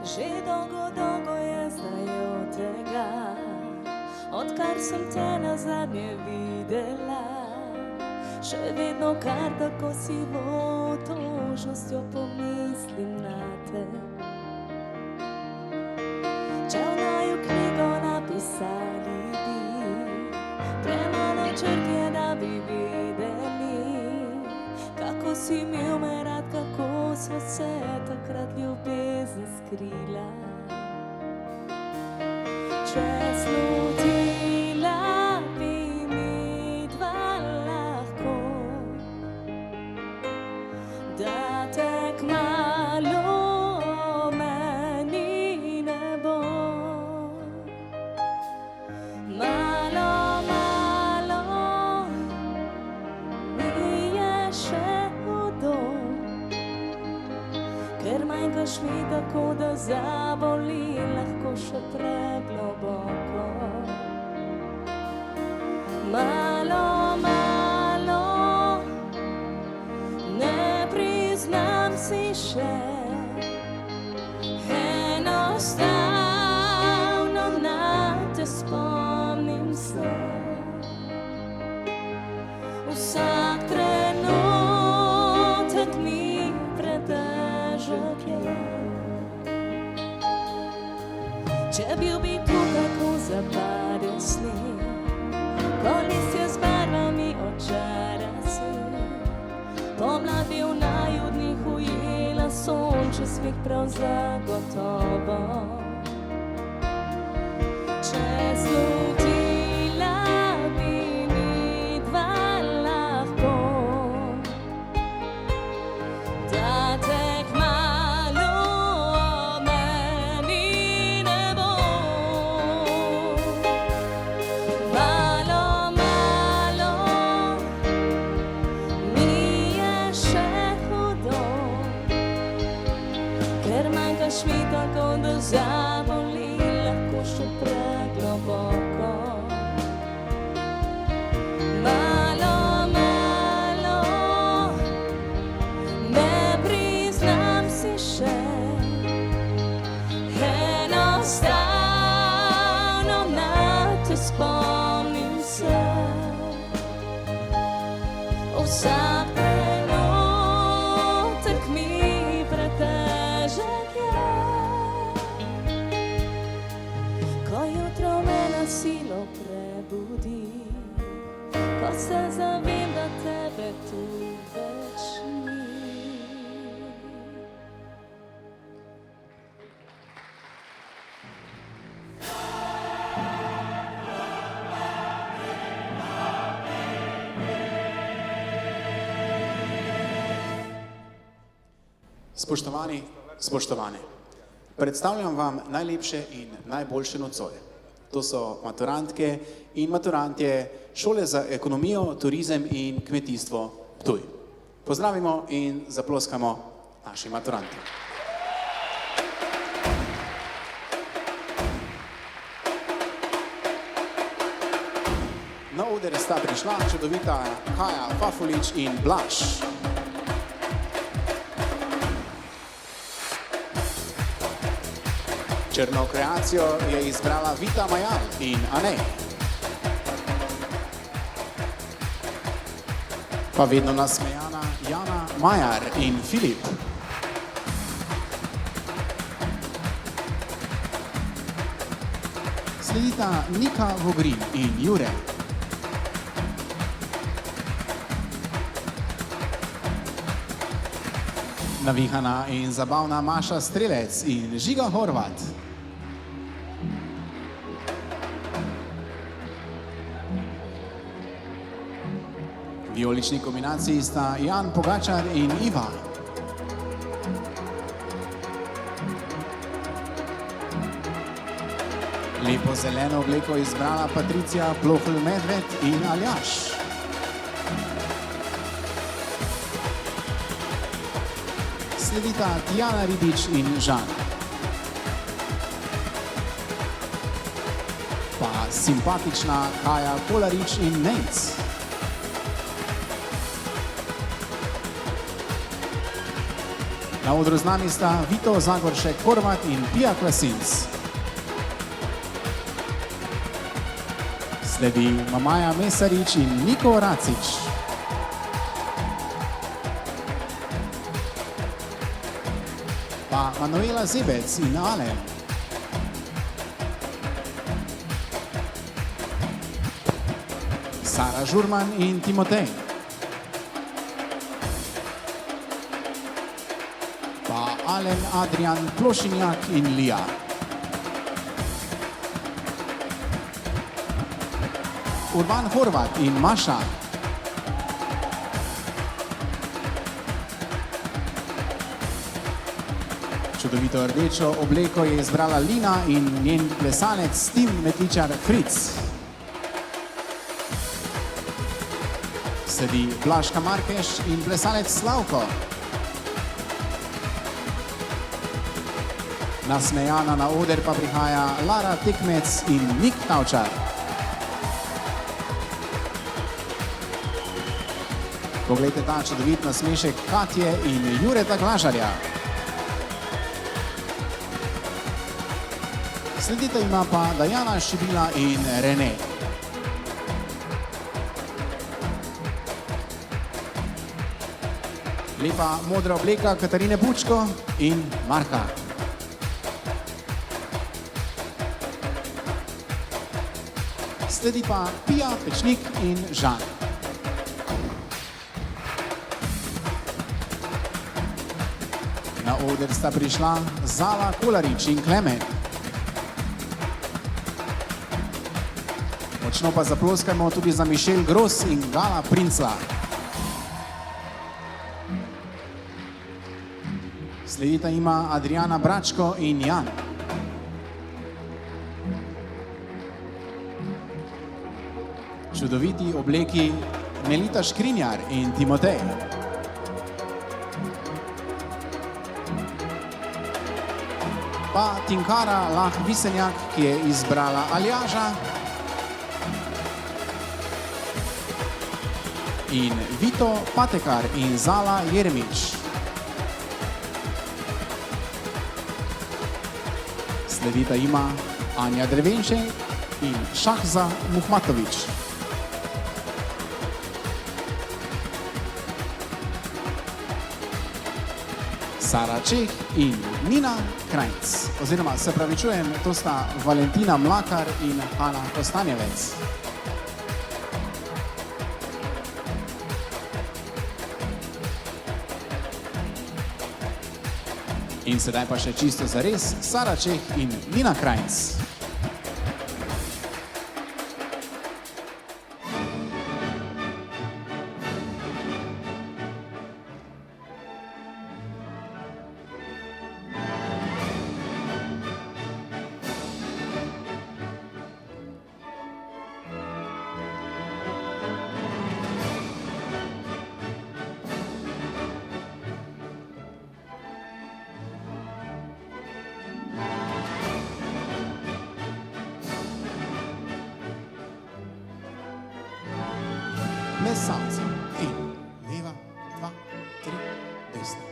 Že dolgo je zdaj od tega, odkar sem te nazadnje videla. Še vedno kar tako sivo tožnostjo pomislim na te. Če v naju knjigo napisali bi, premalo črk je, da bi videli, kako si imel me rad, kako sva se takrat ljubezen skrila. Če slutila bi midva lahko, da te kmalu meni ne bo. Malo mi je še hudo, ker manjkaš mi tako, da zaboli lahko še pregloboko. Malo, ne priznam si še, enostavno na te spomnim se. Vsak trenutek mi pretežek je. Če bil bi tukaj, ko zapadel sneg, ko listje z barvami očara se, pomlad bi v najudnih ujela sonče smeh prav zagotovo. Če slutila bi midva lahko, da te kmalu meni ne bo. Malo mi je še hudo, ker manjkaš mi tako, da zaboli lahko še pregloboko. Malo, ne priznam si še, enostavno na te spomnim se. Vsak trenutek mi pretežek je, ko jutro me na silo prebudi, ko se zavem, da tebe tu več ni. Spoštovani, spoštovane, predstavljam vam najlepše in najboljše nocoj. To so maturantke in maturantje Šole za ekonomijo, turizem in kmetijstvo Ptuj. Pozdravimo in zaploskamo našim maturantom. Na oder sta prišla čudovita Kaja Fafulič in Blaž. Črno kreacijo je izbrala Vita Majal in Anej. Pa vedno nasmejana Jana Majar in Filip. Sledita Nika Vogrin in Jure. Navihana in zabavna Maša Strelec in Žiga Horvat. V vijolični kombinaciji sta Jan Pogačar in Iva. Lepo zeleno obleko izbrala Patricija Plohl-Medved in Aljaž. Sledita Tijana Ribič in Žan. Pa simpatična Kaja Kolarič in Nejc. Na odru z nami sta Vito Zagoršek Horvat in Pia Klasinc. Sledi Mamaja Mesarič in Niko Racič. Pa Manuela Zebec in Alen. Sara Žurman in Timotej. Pa Alen, Adrian, Plošinjak in Lija. Urban Horvat in Maša. Čudovito rdečo obleko je izbrala Lina in njen plesalec Tim Metličar Fritz. Sledi Blažka Markeš in plesalec Slavko. Nasmejana na oder pa prihaja Lara Tekmec in Nik Tavčar. Poglejte ta čudovit nasmešek Katje in Jureta Glažarja. Sledita ima pa Dajana Šibila in Rene. Lepa modra obleka Katarine Bučko in Marka. Sledi pa Pia Pečnik in Žan. Na oder sta prišla Zala Kolarič in Klemen. Močno pa zaploskajmo tudi za Mišel Gros in Gala Princla. Sledita ima Adriana Bračko in Jan. Čudoviti obleki Melita Škrinjar in Timotej. Pa Tinkara Lah Visenjak, ki je izbrala Aljaža. In Vito Patekar in Zala Jeremič. Sledita ima Anja Drevenšek in Šahza Muhmatovič. Sara Čeh in Nina Krajnc. Oziroma, se pravičujem, to sta Valentina Mlakar in Ana Kostanjevec. In sedaj pa še čisto zares, Sara Čeh in Nina Krajnc. Plesalci. In leva, 2, 3, desna.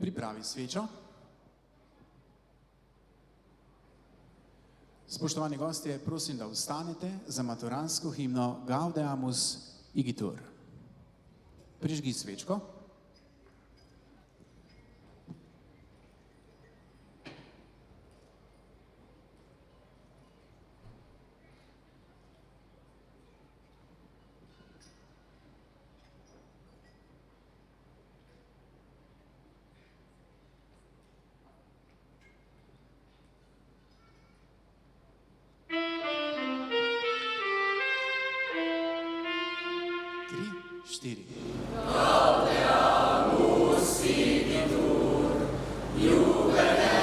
Pripravi svečo. Spoštovani gostje, prosim, da vstanete za maturantsko himno Gaudeamus Igitur. Prižgi svečko. Štiri. Gaudeamus Igitur, Jubilem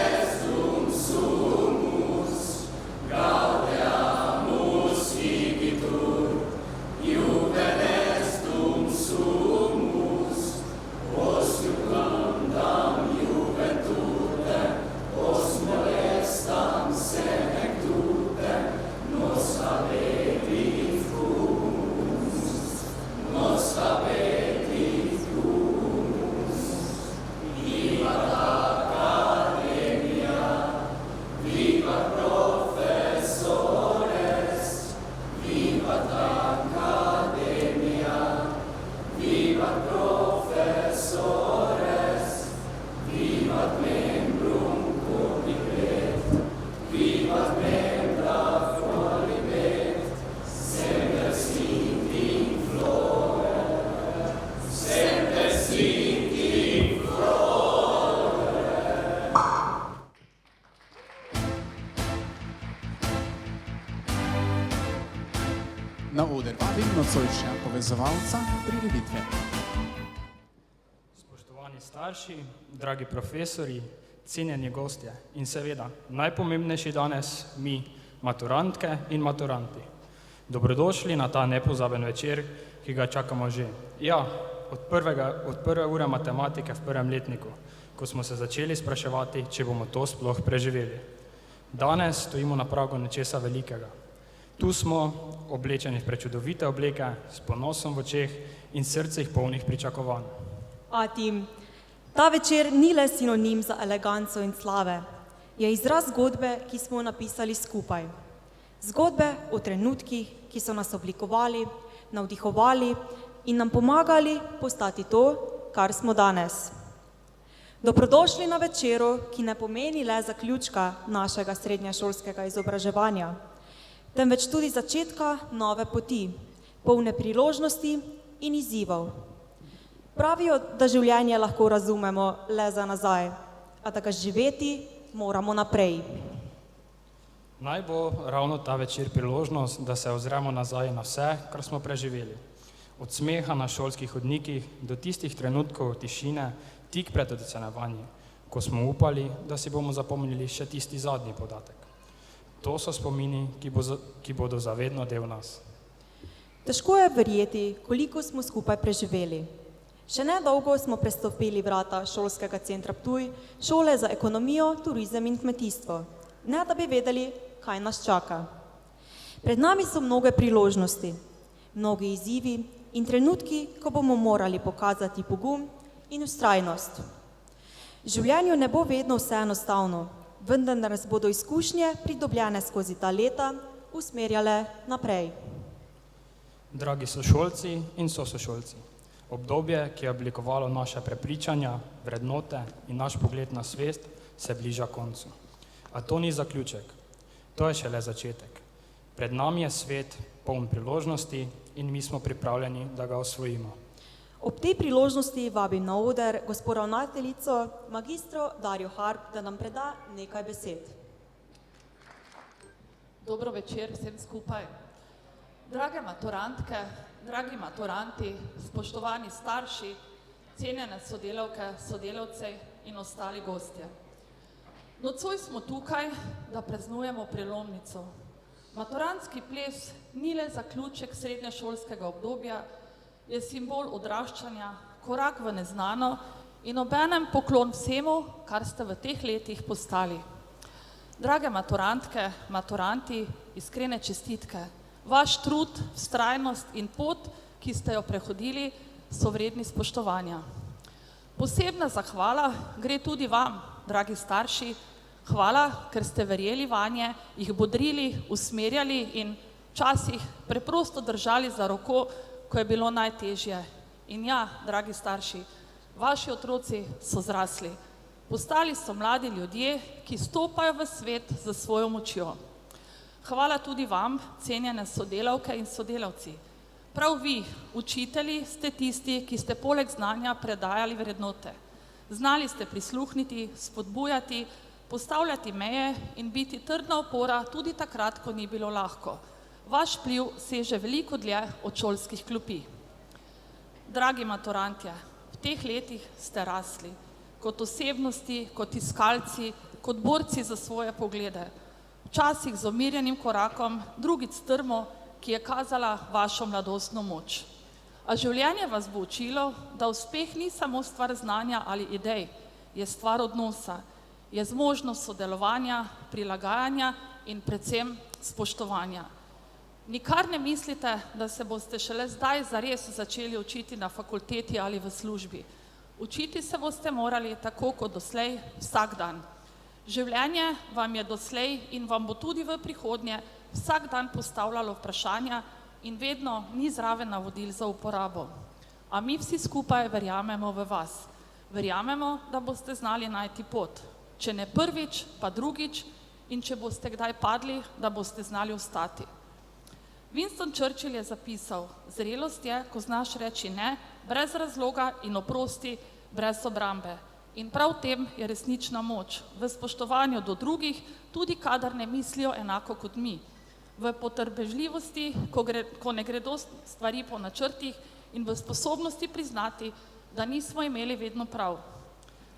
Na oder vabim nocojšnja povezovalca prireditve. Spoštovani starši, dragi profesori, cenjeni gostje in seveda najpomembnejši danes mi, maturantke in maturanti. Dobrodošli na ta nepozaben večer, ki ga čakamo že. Ja, od prve ure matematike v prvem letniku, ko smo se začeli spraševati, če bomo to sploh preživeli. Danes stojimo na pragu nečesa velikega. Tu smo oblečeni v prečudovite obleke, s ponosom v očeh in srcih polnih pričakovanj. A Tim, ta večer ni le sinonim za eleganco in slave, je izraz zgodbe, ki smo jo napisali skupaj. Zgodbe o trenutkih, ki so nas oblikovali, navdihovali in nam pomagali postati to, kar smo danes. Dobrodošli na večeru, ki ne pomeni le zaključka našega srednješolskega izobraževanja, temveč tudi začetka nove poti, polne priložnosti in izzivov. Pravijo, da življenje lahko razumemo le za nazaj, a da ga živeti moramo naprej. Naj bo ravno ta večer priložnost, da se ozremo nazaj na vse, kar smo preživeli. Od smeha na šolskih hodnikih do tistih trenutkov tišine, tik pred ocenjevanjem, ko smo upali, da si bomo zapomnili še tisti zadnji podatek. To so spomini, ki bodo zavedno del nas. Težko je verjeti, koliko smo skupaj preživeli. Še nedolgo smo prestopili vrata šolskega centra Ptuj, šole za ekonomijo, turizem in kmetijstvo, ne da bi vedeli, kaj nas čaka. Pred nami so mnoge priložnosti, mnogi izzivi in trenutki, ko bomo morali pokazati pogum in vztrajnost. V življenju ne bo vedno vse enostavno, vendar nas bodo izkušnje, pridobljene skozi ta leta, usmerjale naprej. Dragi sošolci in sošolci, obdobje, ki je oblikovalo naše prepričanja, vrednote in naš pogled na svet, se bliža koncu. A to ni zaključek, to je šele začetek. Pred nami je svet poln priložnosti in mi smo pripravljeni, da ga osvojimo. Ob tej priložnosti vabim na oder gospo ravnateljico, magistro Darjo Harp, da nam preda nekaj besed. Dobro večer vsem skupaj. Drage maturantke, dragi maturanti, spoštovani starši, cenjene sodelavke, sodelavci in ostali gostje. Nocoj smo tukaj, da praznujemo prelomnico. Maturantski ples ni le zaključek srednješolskega obdobja, je simbol odraščanja, korak v neznano in obenem poklon vsemu, kar ste v teh letih postali. Drage maturantke, maturanti, iskrene čestitke. Vaš trud, vztrajnost in pot, ki ste jo prehodili, so vredni spoštovanja. Posebna zahvala gre tudi vam, dragi starši. Hvala, ker ste verjeli vanje, jih bodrili, usmerjali in včasih preprosto držali za roko, ko je bilo najtežje. In ja, dragi starši, vaši otroci so zrasli. Postali so mladi ljudje, ki stopajo v svet za svojo močjo. Hvala tudi vam, cenjene sodelavke in sodelavci. Prav vi, učitelji, ste tisti, ki ste poleg znanja predajali vrednote. Znali ste prisluhniti, spodbujati, postavljati meje in biti trdna opora tudi takrat, ko ni bilo lahko. Vaš vpliv seže veliko dlje od šolskih klopi. Dragi maturantje, v teh letih ste rasli kot osebnosti, kot iskalci, kot borci za svoje poglede. Včasih z umirjenim korakom, drugič strmo, ki je kazala vašo mladostno moč. A življenje vas bo učilo, da uspeh ni samo stvar znanja ali idej, je stvar odnosa, je zmožnost sodelovanja, prilagajanja in predvsem spoštovanja. Nikar ne mislite, da se boste šele zdaj zares začeli učiti na fakulteti ali v službi. Učiti se boste morali tako kot doslej vsak dan. Življenje vam je doslej in vam bo tudi v prihodnje vsak dan postavljalo vprašanja in vedno ni zraven navodil za uporabo. A mi vsi skupaj verjamemo v vas. Verjamemo, da boste znali najti pot. Če ne prvič, pa drugič, in če boste kdaj padli, da boste znali ostati. Winston Churchill je zapisal: zrelost je, ko znaš reči ne, brez razloga in oprosti, brez obrambe. In prav v tem je resnična moč, v spoštovanju do drugih, tudi kadar ne mislijo enako kot mi. V potrpežljivosti, ko ne gredo stvari po načrtih, in v sposobnosti priznati, da nismo imeli vedno prav.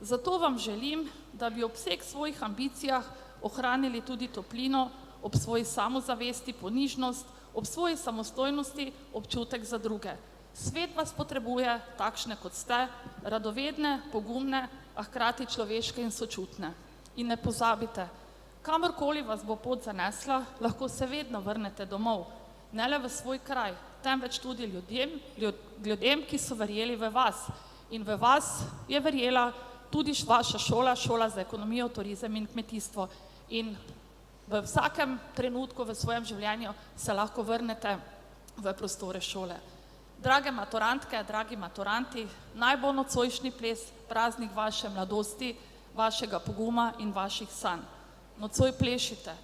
Zato vam želim, da bi ob vseh svojih ambicijah ohranili tudi toplino, ob svoji samozavesti ponižnost, ob svoji samostojnosti občutek za druge. Svet vas potrebuje takšne, kot ste, radovedne, pogumne, a hkrati človeške in sočutne. In ne pozabite, kamorkoli vas bo pot zanesla, lahko se vedno vrnete domov, ne le v svoj kraj, temveč tudi ljudem, ki so verjeli v vas. In v vas je verjela tudi vaša šola, šola za ekonomijo, turizem in kmetijstvo. In v vsakem trenutku v svojem življenju se lahko vrnete v prostore šole. Drage maturantke, dragi maturanti, naj bo nocojšnji ples praznik vaše mladosti, vašega poguma in vaših sanj. Nocoj plešite.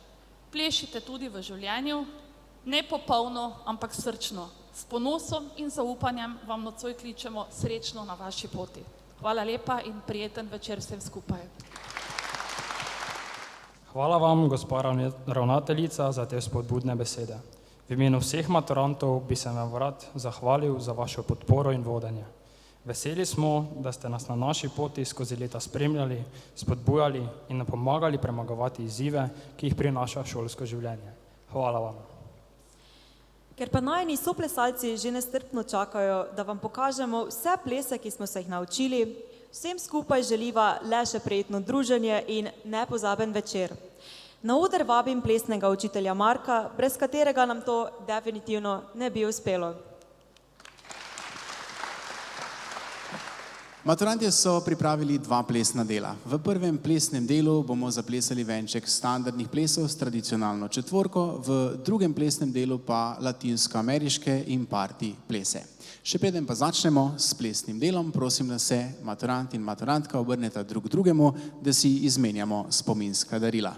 Plešite tudi v življenju, ne popolno, ampak srčno. S ponosom in zaupanjem vam nocoj kličemo srečno na vaši poti. Hvala lepa in prijeten večer vsem skupaj. Hvala vam, gospa ravnateljica, za te spodbudne besede. V imenu vseh maturantov bi se vam rad zahvalil za vašo podporo in vodenje. Veseli smo, da ste nas na naši poti skozi leta spremljali, spodbujali in nam pomagali premagovati izzive, ki jih prinaša šolsko življenje. Hvala vam. Ker pa najini soplesalci že nestrpno čakajo, da vam pokažemo vse plese, ki smo se jih naučili, vsem skupaj želiva le še prijetno druženje in nepozaben večer. Na oder vabim plesnega učitelja Marka, brez katerega nam to definitivno ne bi uspelo. Maturantje so pripravili 2 plesna dela. V prvem plesnem delu bomo zaplesali venček standardnih plesov s tradicionalno četvorko, v drugem plesnem delu pa latinsko-ameriške in party plese. Še preden pa začnemo s plesnim delom, prosim, da se maturant in maturantka obrneta drug drugemu, da si izmenjamo spominska darila.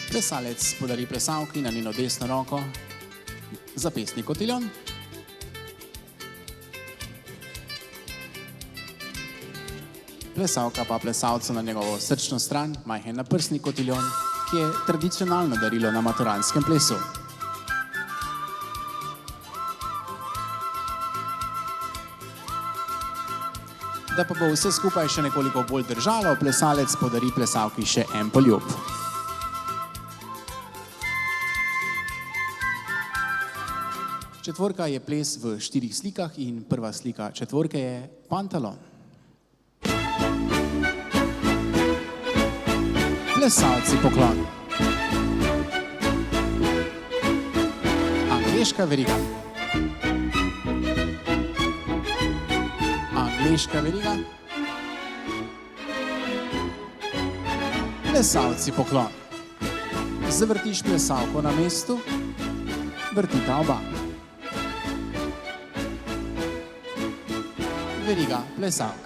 Plesalec podari plesalki na njeno desno roko zapestni kotiljon. Plesalka pa plesalcu na njegovo srčno stran majhen naprsni kotiljon, ki je tradicionalno darilo na maturantskem plesu. Da pa bo vse skupaj še nekoliko bolj držalo, plesalec podari plesalki še en poljub. Četvorka je ples v 4 slikah in prva slika četvorke je pantalon. Plesalci poklon. Angleška veriga. Angleška veriga. Plesalci poklon. Zavrtiš plesalko na mestu, vrtita oba. Veriga plesalk.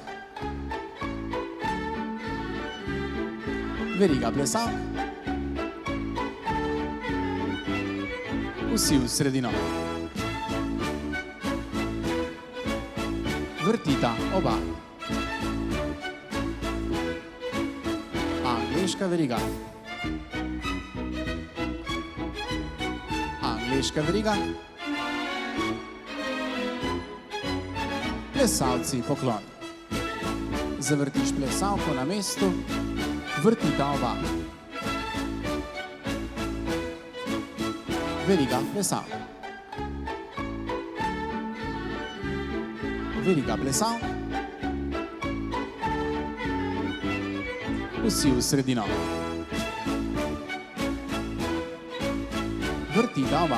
Veriga plesalk. Vsi v sredino. Vrtita oba. Angleška veriga. Angleška veriga. Plesalci poklon. Zavrtiš plesalko na mestu, vrtita oba. Veriga plesalk. Veriga plesalk. Vsi v sredino. Vrtita oba.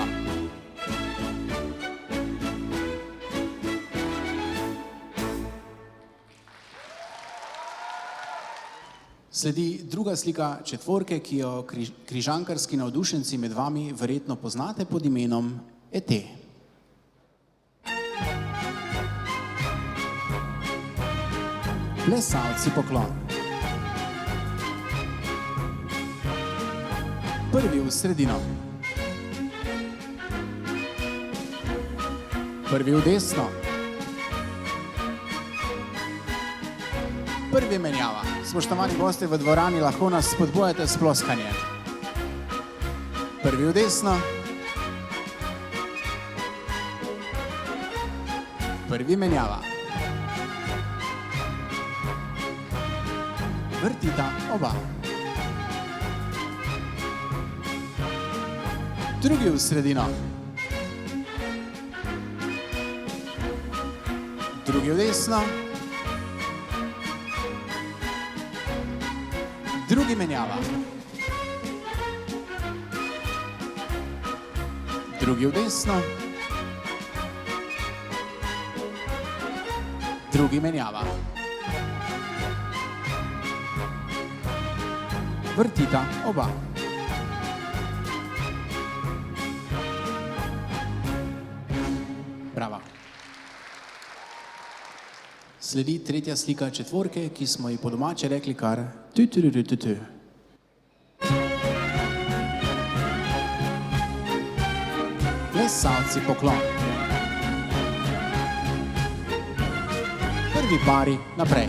Sledi druga slika četvorke, ki jo križankarski navdušenci med vami verjetno poznate pod imenom ET. Plesalci poklon. Prvi v sredino. Prvi v desno. Prvi menjava. Spoštovani gosti v dvorani, lahko nas spodbujate s ploskanjem. Prvi v desno. Prvi menjava. Vrtita oba. Drugi v sredino. Drugi v desno. Drugi menjava. Drugi v desno. Drugi menjava. Vrtita oba. Bravo. Sledi tretja slika četvorke, ki smo ji po domače rekli kar tu. Plesalci poklon. Prvi pari naprej.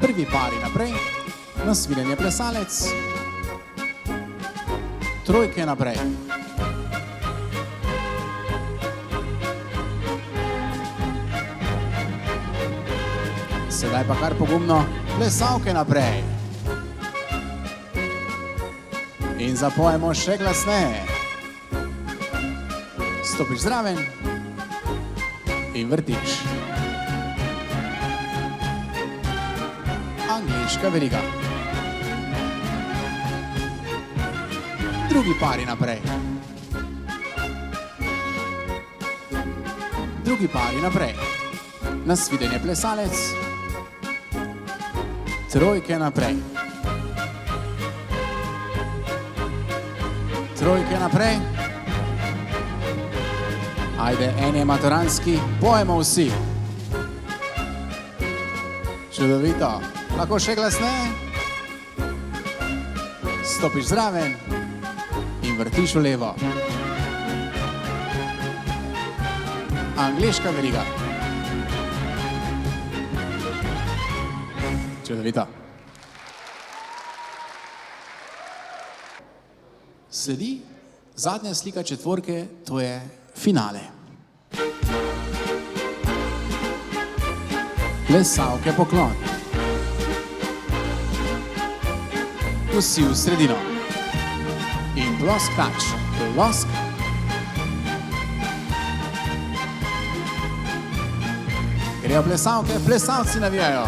Prvi pari naprej. Nasvidenje plesalec. Trojke naprej. Sedaj pa kar pogumno plesalke naprej. In zapojemo še glasneje. Stopiš zraven in vrtiš. Angleška veriga. Drugi pari naprej. Drugi pari naprej. Nasvidenje plesalec. Trojke naprej. Trojke naprej. Ajde, en je maturanski, pojemo vsi. Čudovito. Lahko še glasneje. Stopiš zraven in vrtiš v levo. Angleška veriga. Čudovito. Sledi zadnja slika četvorke, to je finale. Plesalke poklon. Vsi v sredino. In ploskač. Plosk. Grejo plesalke, plesalci navijajo.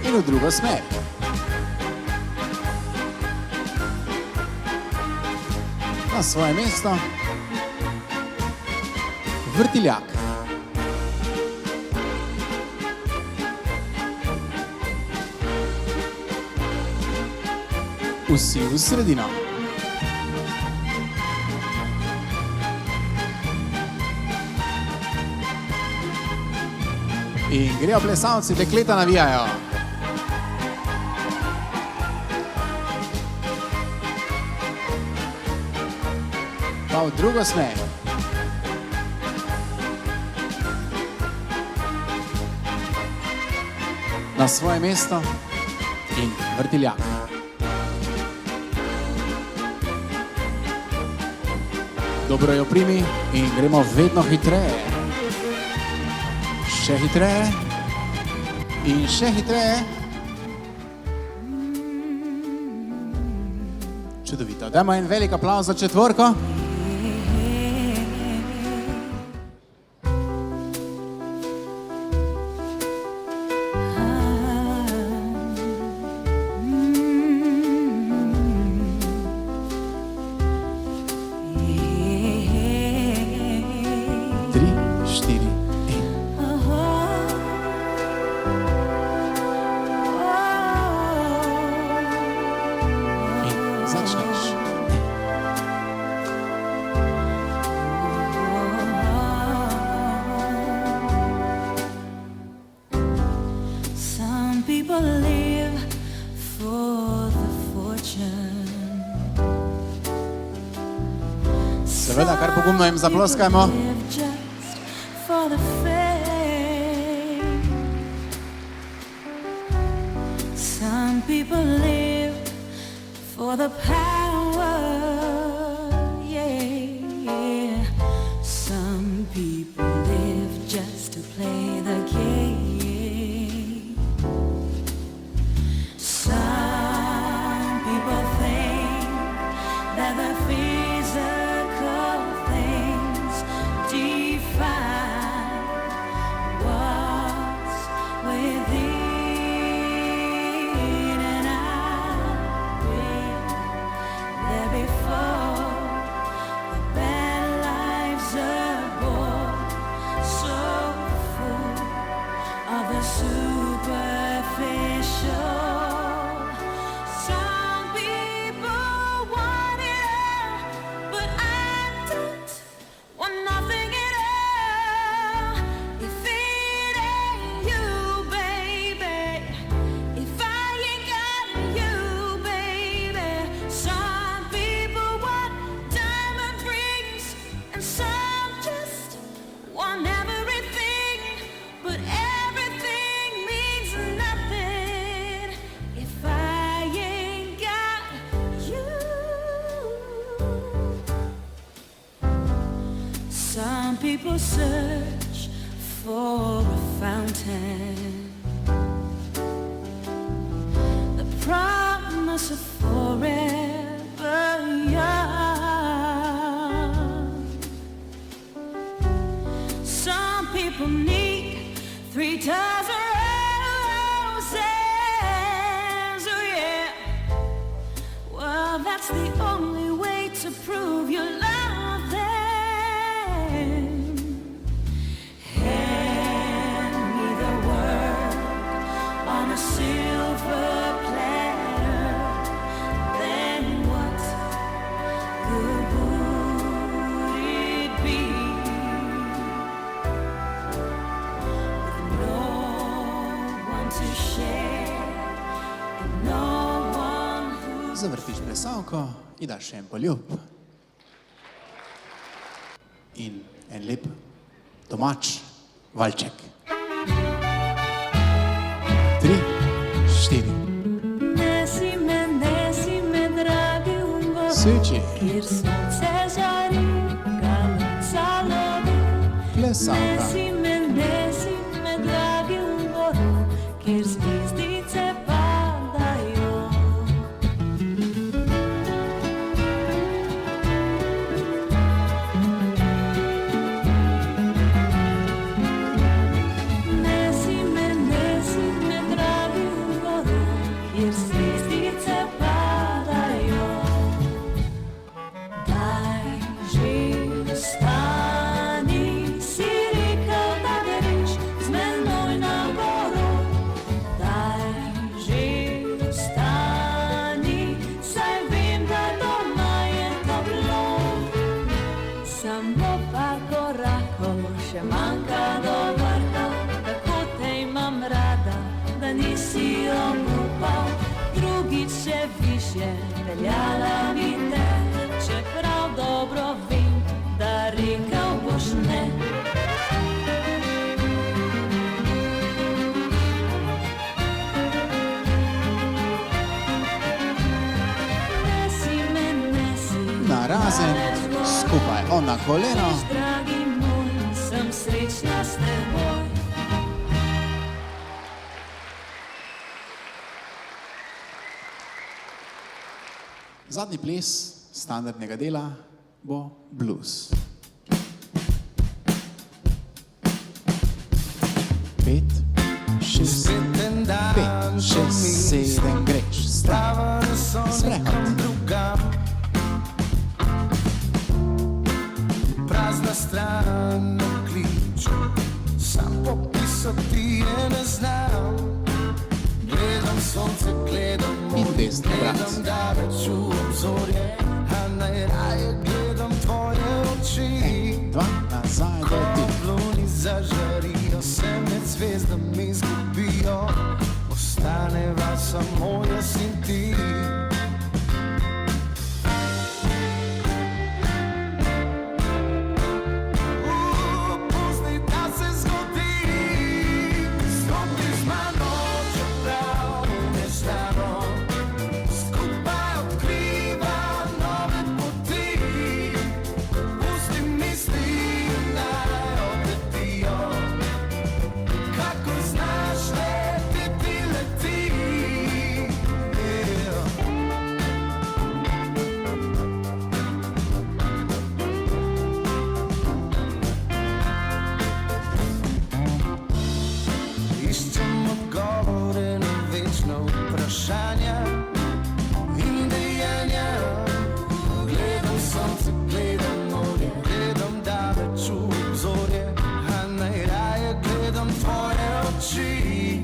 In v drugo smer. Na svoje mesto. Vrtiljak. Vsi v sredino. In grejo plesalci, dekleta navijajo. Pa v drugo smer. Na svoje mesto in vrtiljak. Dobro jo primi in gremo vedno hitreje. Še hitreje in še hitreje. Čudovito. Dajmo en velik aplavz za četvorko. people live for the fortune. Seveda, kar pogumno jim zaploskajmo. Some live just for the fame. Some people live for the power. Yeah. Some people live just to play the game. Some people think that the physical things define what's within, and I've been there before. The bad lives are born so full of the superficial. Some people want it all, but I don't want nothing at all. If it ain't you, baby, if I ain't got you, baby. Some people want diamond rings, and some just want everything, but everything means nothing if I ain't got you. Some people search for a fountain, the promise of forever young. Some people need 3 dozen roses, oh yeah. Well, that's the only way to prove you love them. Hand me the world on a silver platter, then what good would it be? With no one to share, and no one who Zavrtiš plesalko in daš še en poljub. In en lep domač valček. 3, 4. Nesi me, dragi ungo, Suči, kjer sonce žari, galca lovi. plesalka. Nesi me, dragi ungo, kjer zvezdice padajo. Nesi me, dragi ungo, kjer zvezdice padajo. Daj že vstani, si rekel, da greš z menoj na goro. Daj že vstani, saj vem, da doma je toplo. Samo par korakov še manjka do vrha, tako te imam rada, da nisi obupal. Drugič še višje peljala bi te, čeprav dobro vem, da rekel boš ne. Nesi me, Narazen, skupaj, on na koleno. dragi moj, sem srečna s teboj. Zadnji ples standardnega dela bo blues. 5, 6, 5, 6, 7, greš, sprehod. Prazna stran ne kliče, sam popisati je ne znam. Gledam sonce, gledam In desni brat. gledam daleč v obzorje, a najraje gledam tvoje oči. 2, nazaj do ti. Obloni zažarijo se med zvezdami, izgubijo. Ostali odgovore na večna vprašanja in dejanja. Gledam sonce, gledam morje, gledam daleč v obzorje, a najraje gledam tvoje oči.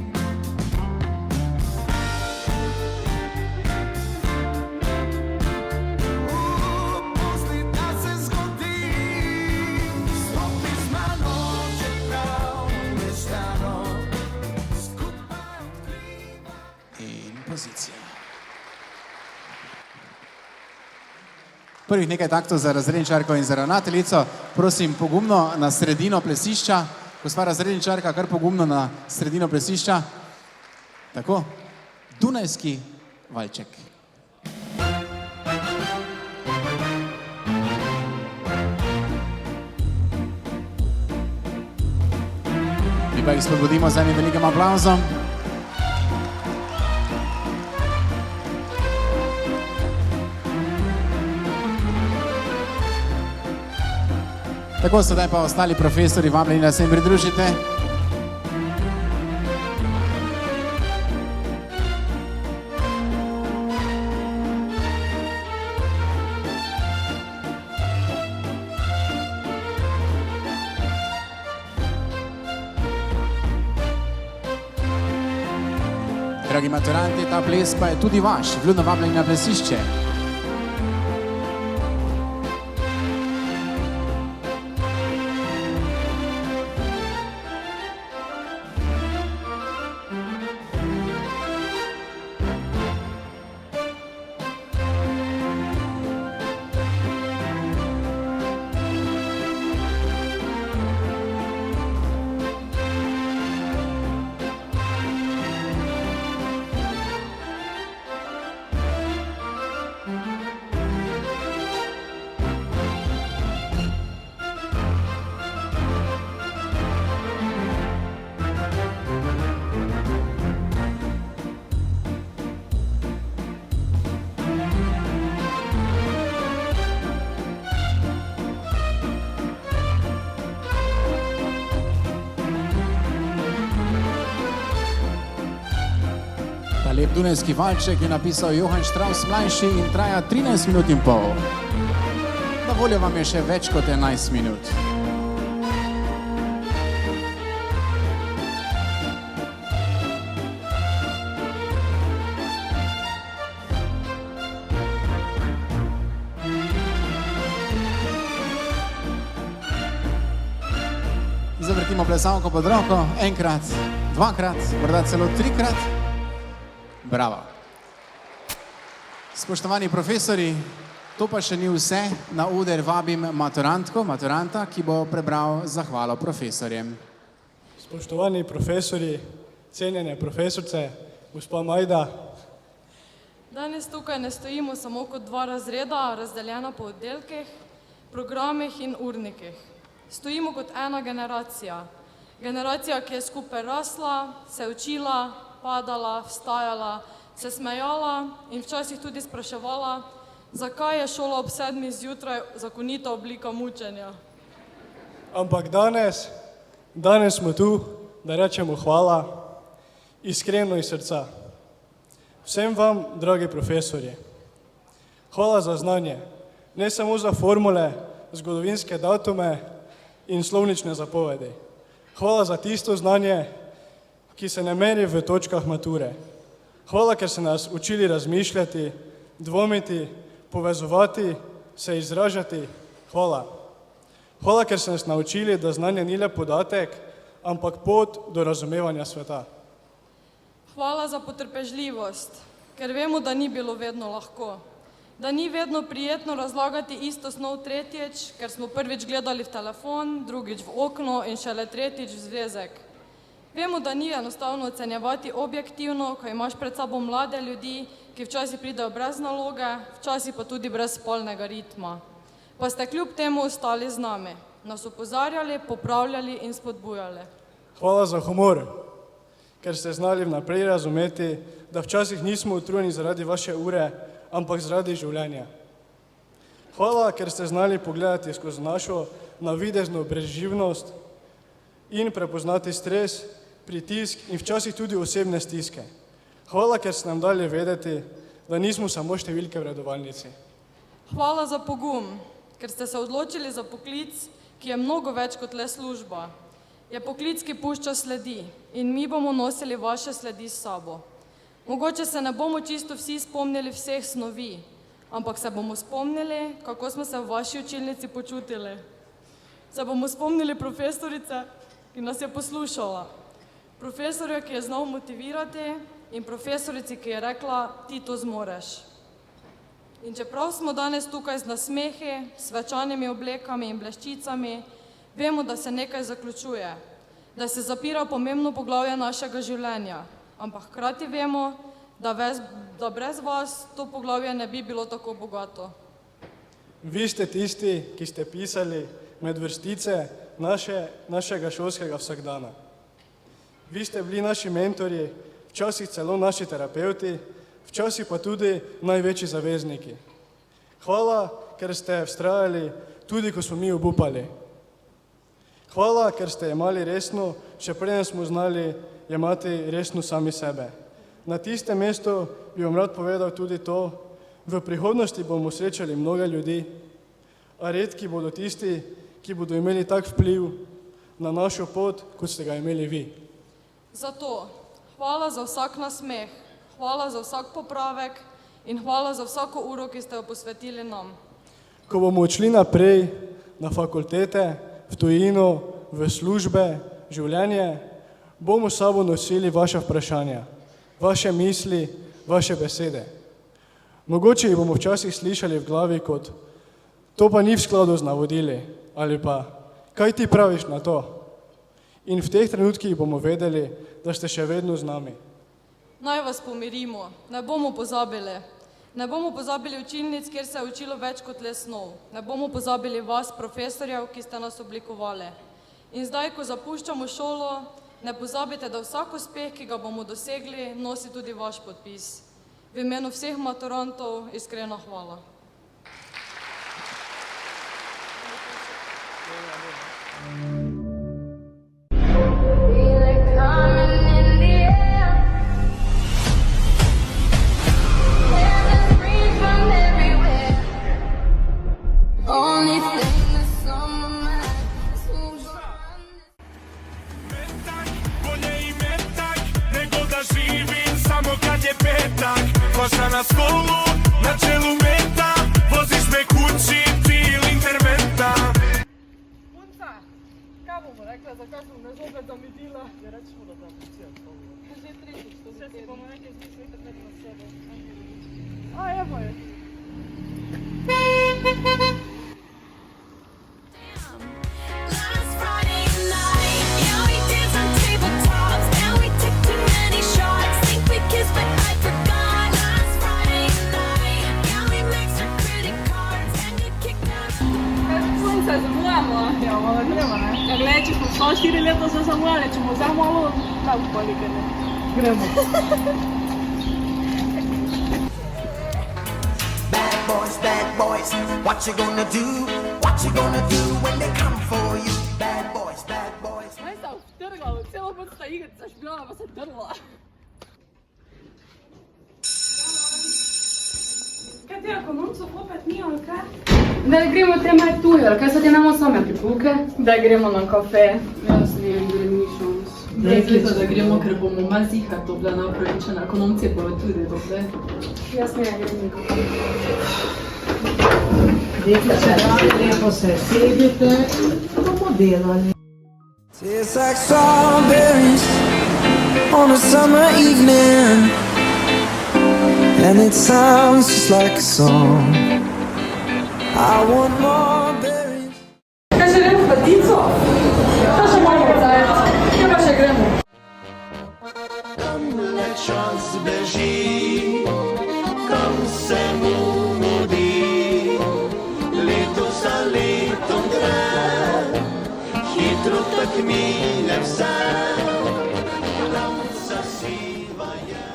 Pusti, da se zgodi, stopi z mano, čeprav ne stano, skupaj odkriva. In pozicija. Prvih nekaj taktov za razredničarko in za ravnateljico. Prosim, pogumno na sredino plesišča. Gospa razredničarka, kar pogumno na sredino plesišča. Tako. Dunajski valček. Mi pa jih spodbudimo z enim velikim aplavzom. Tako, sedaj pa ostali profesori vabljeni, da se jim pridružite. Dragi maturanti, ta ples pa je tudi vaš. Vljudno vabljeni na plesišče. Lep dunajski valček je napisal Johann Strauss mlajši in traja 13 minut in pol. Na voljo vam je še več kot 11 minut. Zavrtimo plesalko pod roko, enkrat, dvakrat, morda celo trikrat. Bravo. Spoštovani profesori, to pa še ni vse. Na oder vabim maturantko, maturanta, ki bo prebral zahvalo profesorjem. Spoštovani profesori, cenjene profesorice, gospa Majda, Danes tukaj ne stojimo samo kot dva razreda, razdeljena po oddelkih, programih in urnikih. Stojimo kot ena generacija. Generacija, ki je skupaj rasla, se učila, padala, vstajala, se smejala in včasih tudi spraševala, zakaj je šola ob 7. zjutraj zakonita oblika mučenja. ampak danes smo tu, da rečemo hvala, iskreno iz srca. Vsem vam, dragi profesorji, hvala za znanje, ne samo za formule, zgodovinske datume in slovnične zapovedi. Hvala za tisto znanje, ki se ne meri v točkah mature. Hvala, ker ste nas učili razmišljati, dvomiti, povezovati, se izražati. Hvala. Hvala, ker ste nas naučili, da znanje ni le podatek, ampak pot do razumevanja sveta. Hvala za potrpežljivost, ker vemo, da ni bilo vedno lahko. Da ni vedno prijetno razlagati isto snov tretjič, ker smo prvič gledali v telefon, drugič v okno in šele tretjič v zvezek. Vemo, da ni enostavno ocenjevati objektivno, ko imaš pred sabo mlade ljudi, ki včasih pridejo brez naloge, včasih pa tudi brez spolnega ritma. Pa ste kljub temu ostali z nami, nas opozarjali, popravljali in spodbujali. Hvala za humor, ker ste znali vnaprej razumeti, da včasih nismo utrujeni zaradi vaše ure, ampak zaradi življenja. Hvala, ker ste znali pogledati skozi našo navidezno brezživnost in prepoznati stres, pritisk in včasih tudi osebne stiske. Hvala, ker ste nam dali vedeti, da nismo samo številke v redovalnici. Hvala za pogum, ker ste se odločili za poklic, ki je mnogo več kot le služba. Je poklic, ki pušča sledi in mi bomo nosili vaše sledi s sabo. Mogoče se ne bomo čisto vsi spomnili vseh snovi, ampak se bomo spomnili, kako smo se v vaši učilnici počutili. Se bomo spomnili profesorice, ki nas je poslušala. Profesorja, ki je znal motivirati in profesorici, ki je rekla, ti to zmoreš. In čeprav smo danes tukaj z nasmehi, svečanimi oblekami in bleščicami, vemo, da se nekaj zaključuje, da se zapira pomembno poglavje našega življenja, ampak hkrati vemo, da brez vas to poglavje ne bi bilo tako bogato. Vi ste tisti, ki ste pisali med vrstice našega šolskega vsakdana. Vi ste bili naši mentorji, včasih celo naši terapevti, včasih pa tudi največji zavezniki. Hvala, ker ste vztrajali tudi, ko smo mi obupali. Hvala, ker ste jemali resno, še preden smo znali jemati resno sami sebe. Na tistem mestu bi vam rad povedal tudi to, v prihodnosti bomo srečali mnoge ljudi, a redki bodo tisti, ki bodo imeli tak vpliv na našo pot, kot ste ga imeli vi. Zato hvala za vsak nasmeh, hvala za vsak popravek in hvala za vsako uro, ki ste jo posvetili nam. Ko bomo odšli naprej na fakultete, v tujino, v službe, življenje, bomo s sabo nosili vaše vprašanja, vaše misli, vaše besede. Mogoče jih bomo včasih slišali v glavi kot, to pa ni v skladu z navodili, ali pa, kaj ti praviš na to? In v teh trenutkih bomo vedeli, da ste še vedno z nami. Naj vas pomirimo, ne bomo pozabili. Ne bomo pozabili učilnic, kjer se je učilo več kot le snov. Ne bomo pozabili vas, profesorjev, ki ste nas oblikovali. In zdaj, ko zapuščamo šolo, ne pozabite, da vsak uspeh, ki ga bomo dosegli, nosi tudi vaš podpis. V imenu vseh maturantov iskrena hvala. Pošla na školu, na čelu meta, voziš me kući, ti ili interventa. Punca, kaj bomo rekla, zakaj smo me zopet zamedila? Ja, rečemo, da ta policija odstavila. Že tretjič, to se si bomo nekaj zmislili takrat na sebe. A, evo je. Ja, gled, če smo šla 4 leta se zamujali, če bomo zdaj malo naupali, ker ne. Gremo. Bad boys, what you gonna do? What you gonna do when they come for you? Bad boys. Naj sta vtrgala, celo pot sta igrica špijala, pa se drla. Kaj ti ekonomcev opet ni, ali kaj? Da gremo te maj tujo, ali kaj so ti namo same pripuke? Da gremo na kafe. Jaz ne grem nišons. Rekli so, da gremo, ker bomo malo zihar to bila napravičena. Ekonomci bojo tudi dobre. Jaz ne grem nikako. Deklice, lepo se sedite in bomo delali. Tastes like strawberries on a summer evening, and it sounds just like a song. I want more berries. Kaj še gremo v Patico? Kaj še malo cajca? Kaj pa še gremo? Kam le čas beži, kam se mu mudi, leto za letom gre, hitro tak mine vse, lamca siva je.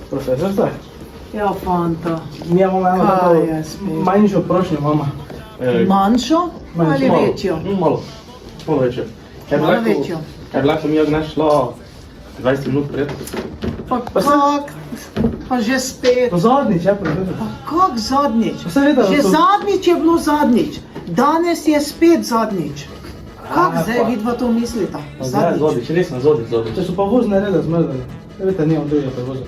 Profesorica? Ja, fanta. Mi imamo Kaj je spet? manjšo prošnjo, mama. Manjšo ali večjo? Malo večjo. Malo večjo. Kaj bi lahko mi Agnes šla 20 minut pred? Pa kak? Pa že spet. Pa zadnjič, ja, predvsem. Pa kak zadnjič? Seveda, Že to- zadnjič je bilo zadnjič. Danes je spet zadnjič. Kak A, zdaj pa- vidva to mislita? Zadnjič, resno zadnjič. Če so pa vozne rede zmrdali. Veste, nimam drugega prevoza.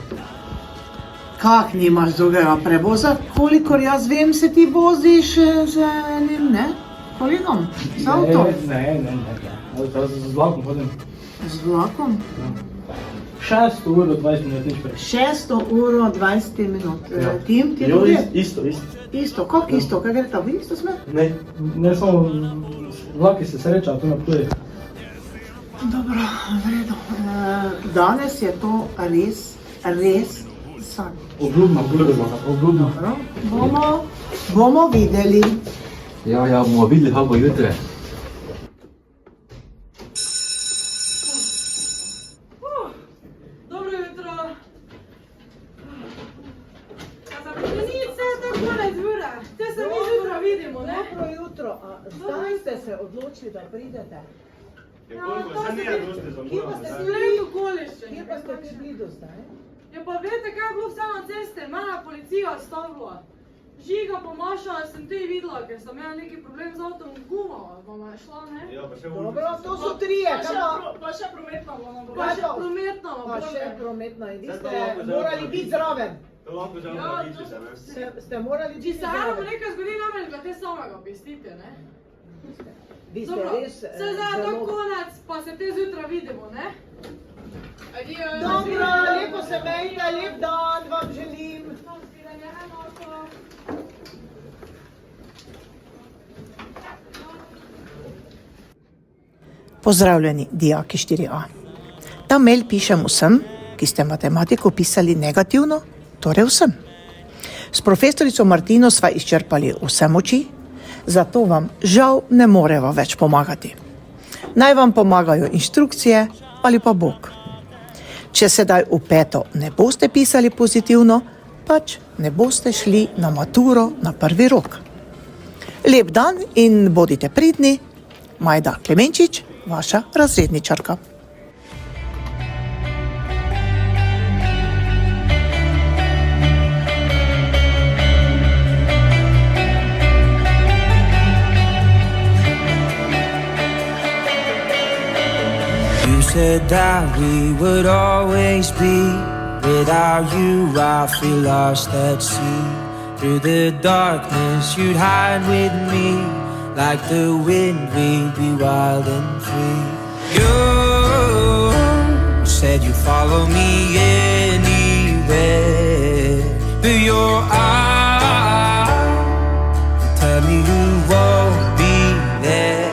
Kak nimaš drugega prevoza? Kolikor jaz vem, se ti voziš z enim, ne? Kolikam? Z avtom? Ne. Z vlakom hodim. Z vlakom? 6 ur 20 minut, nič prej. 6 uro 20 minut. Ja. Tim, ti Jo, tudi? isto. Isto, kak isto? Kaj gre ta v isto smer? Ne samo vlaki se sreča, tu na Ptuju. Dobro, v redu. Danes je to res san. Obljubno. Dobro, bomo videli. Ja, bomo videli, kako bo jutri. Dobro jutro. Nič se tako ne zvira. Te se mi zjutraj vidimo, ne? Dobro jutro, a zdaj ste se odločili, da pridete? Kje pa ste prišli do zdaj? Ja pa veste, kaj je bilo vse na ceste? Mene je policija stavila. Žiga pa Maša, sem te videla, ker sem imela neki problem z avtom, guma pa me je šla, ne? Dobro, to so trije, Pa še prometna bomo. Pa še prometna, in vi ste morali biti zraven. Ste morali Če biti se eno zraven. nekaj zgodi, namreč ga te samega pestite, ne? Vi ste Dobro, res se zdaj je to konec, pa se te zjutraj vidimo, ne? Adijo. Dobro, lepo se mejte, lep dan vam želim. Pozdravljeni, dijaki 4a. Ta mail pišem vsem, ki ste matematiko pisali negativno, torej vsem. S profesorico Martino sva izčrpali vse moči, zato vam žal ne moreva več pomagati. Naj vam pomagajo inštrukcije ali pa Bog. Če sedaj v peto ne boste pisali pozitivno, pač ne boste šli na maturo na prvi rok. Lep dan in bodite pridni, Majda Klemenčič, vaša razredničarka. You said that we would always be. Without you, I feel lost at sea. Through the darkness, you'd hide with me. Like the wind, we'd be wild and free. You said you'd follow me anywhere. Through your eyes, tell me you won't be there.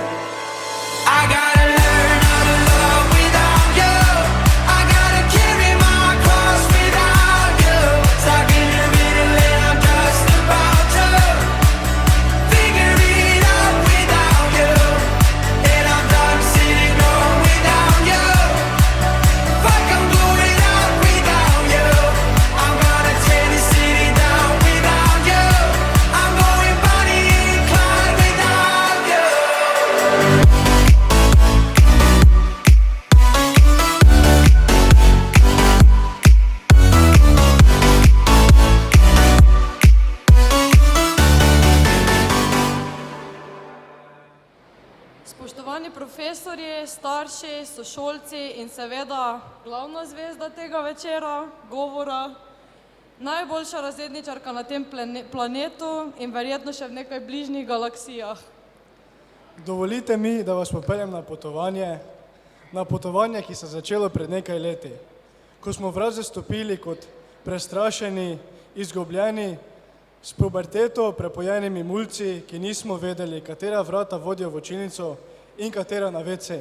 I gotta learn how to love without you. I gotta carry my cross without you. Stuck in the middle and I'm just about to figure it out without you. And I'm done sitting home without you. Fuck, I'm going out without you. I'm gonna tear this city down without you. I'm going Bonnie and Clyde without you. Spoštovani profesorji, starši, sošolci in seveda glavna zvezda tega večera, govora, najboljša razredničarka na tem planetu in verjetno še v nekaj bližnjih galaksijah. Dovolite mi, da vas popeljem na potovanje, ki se je začelo pred nekaj leti, ko smo v razred stopili kot prestrašeni, izgubljeni, s puberteto prepojenimi mulci, ki nismo vedeli, katera vrata vodijo v učilnico in katera na WC.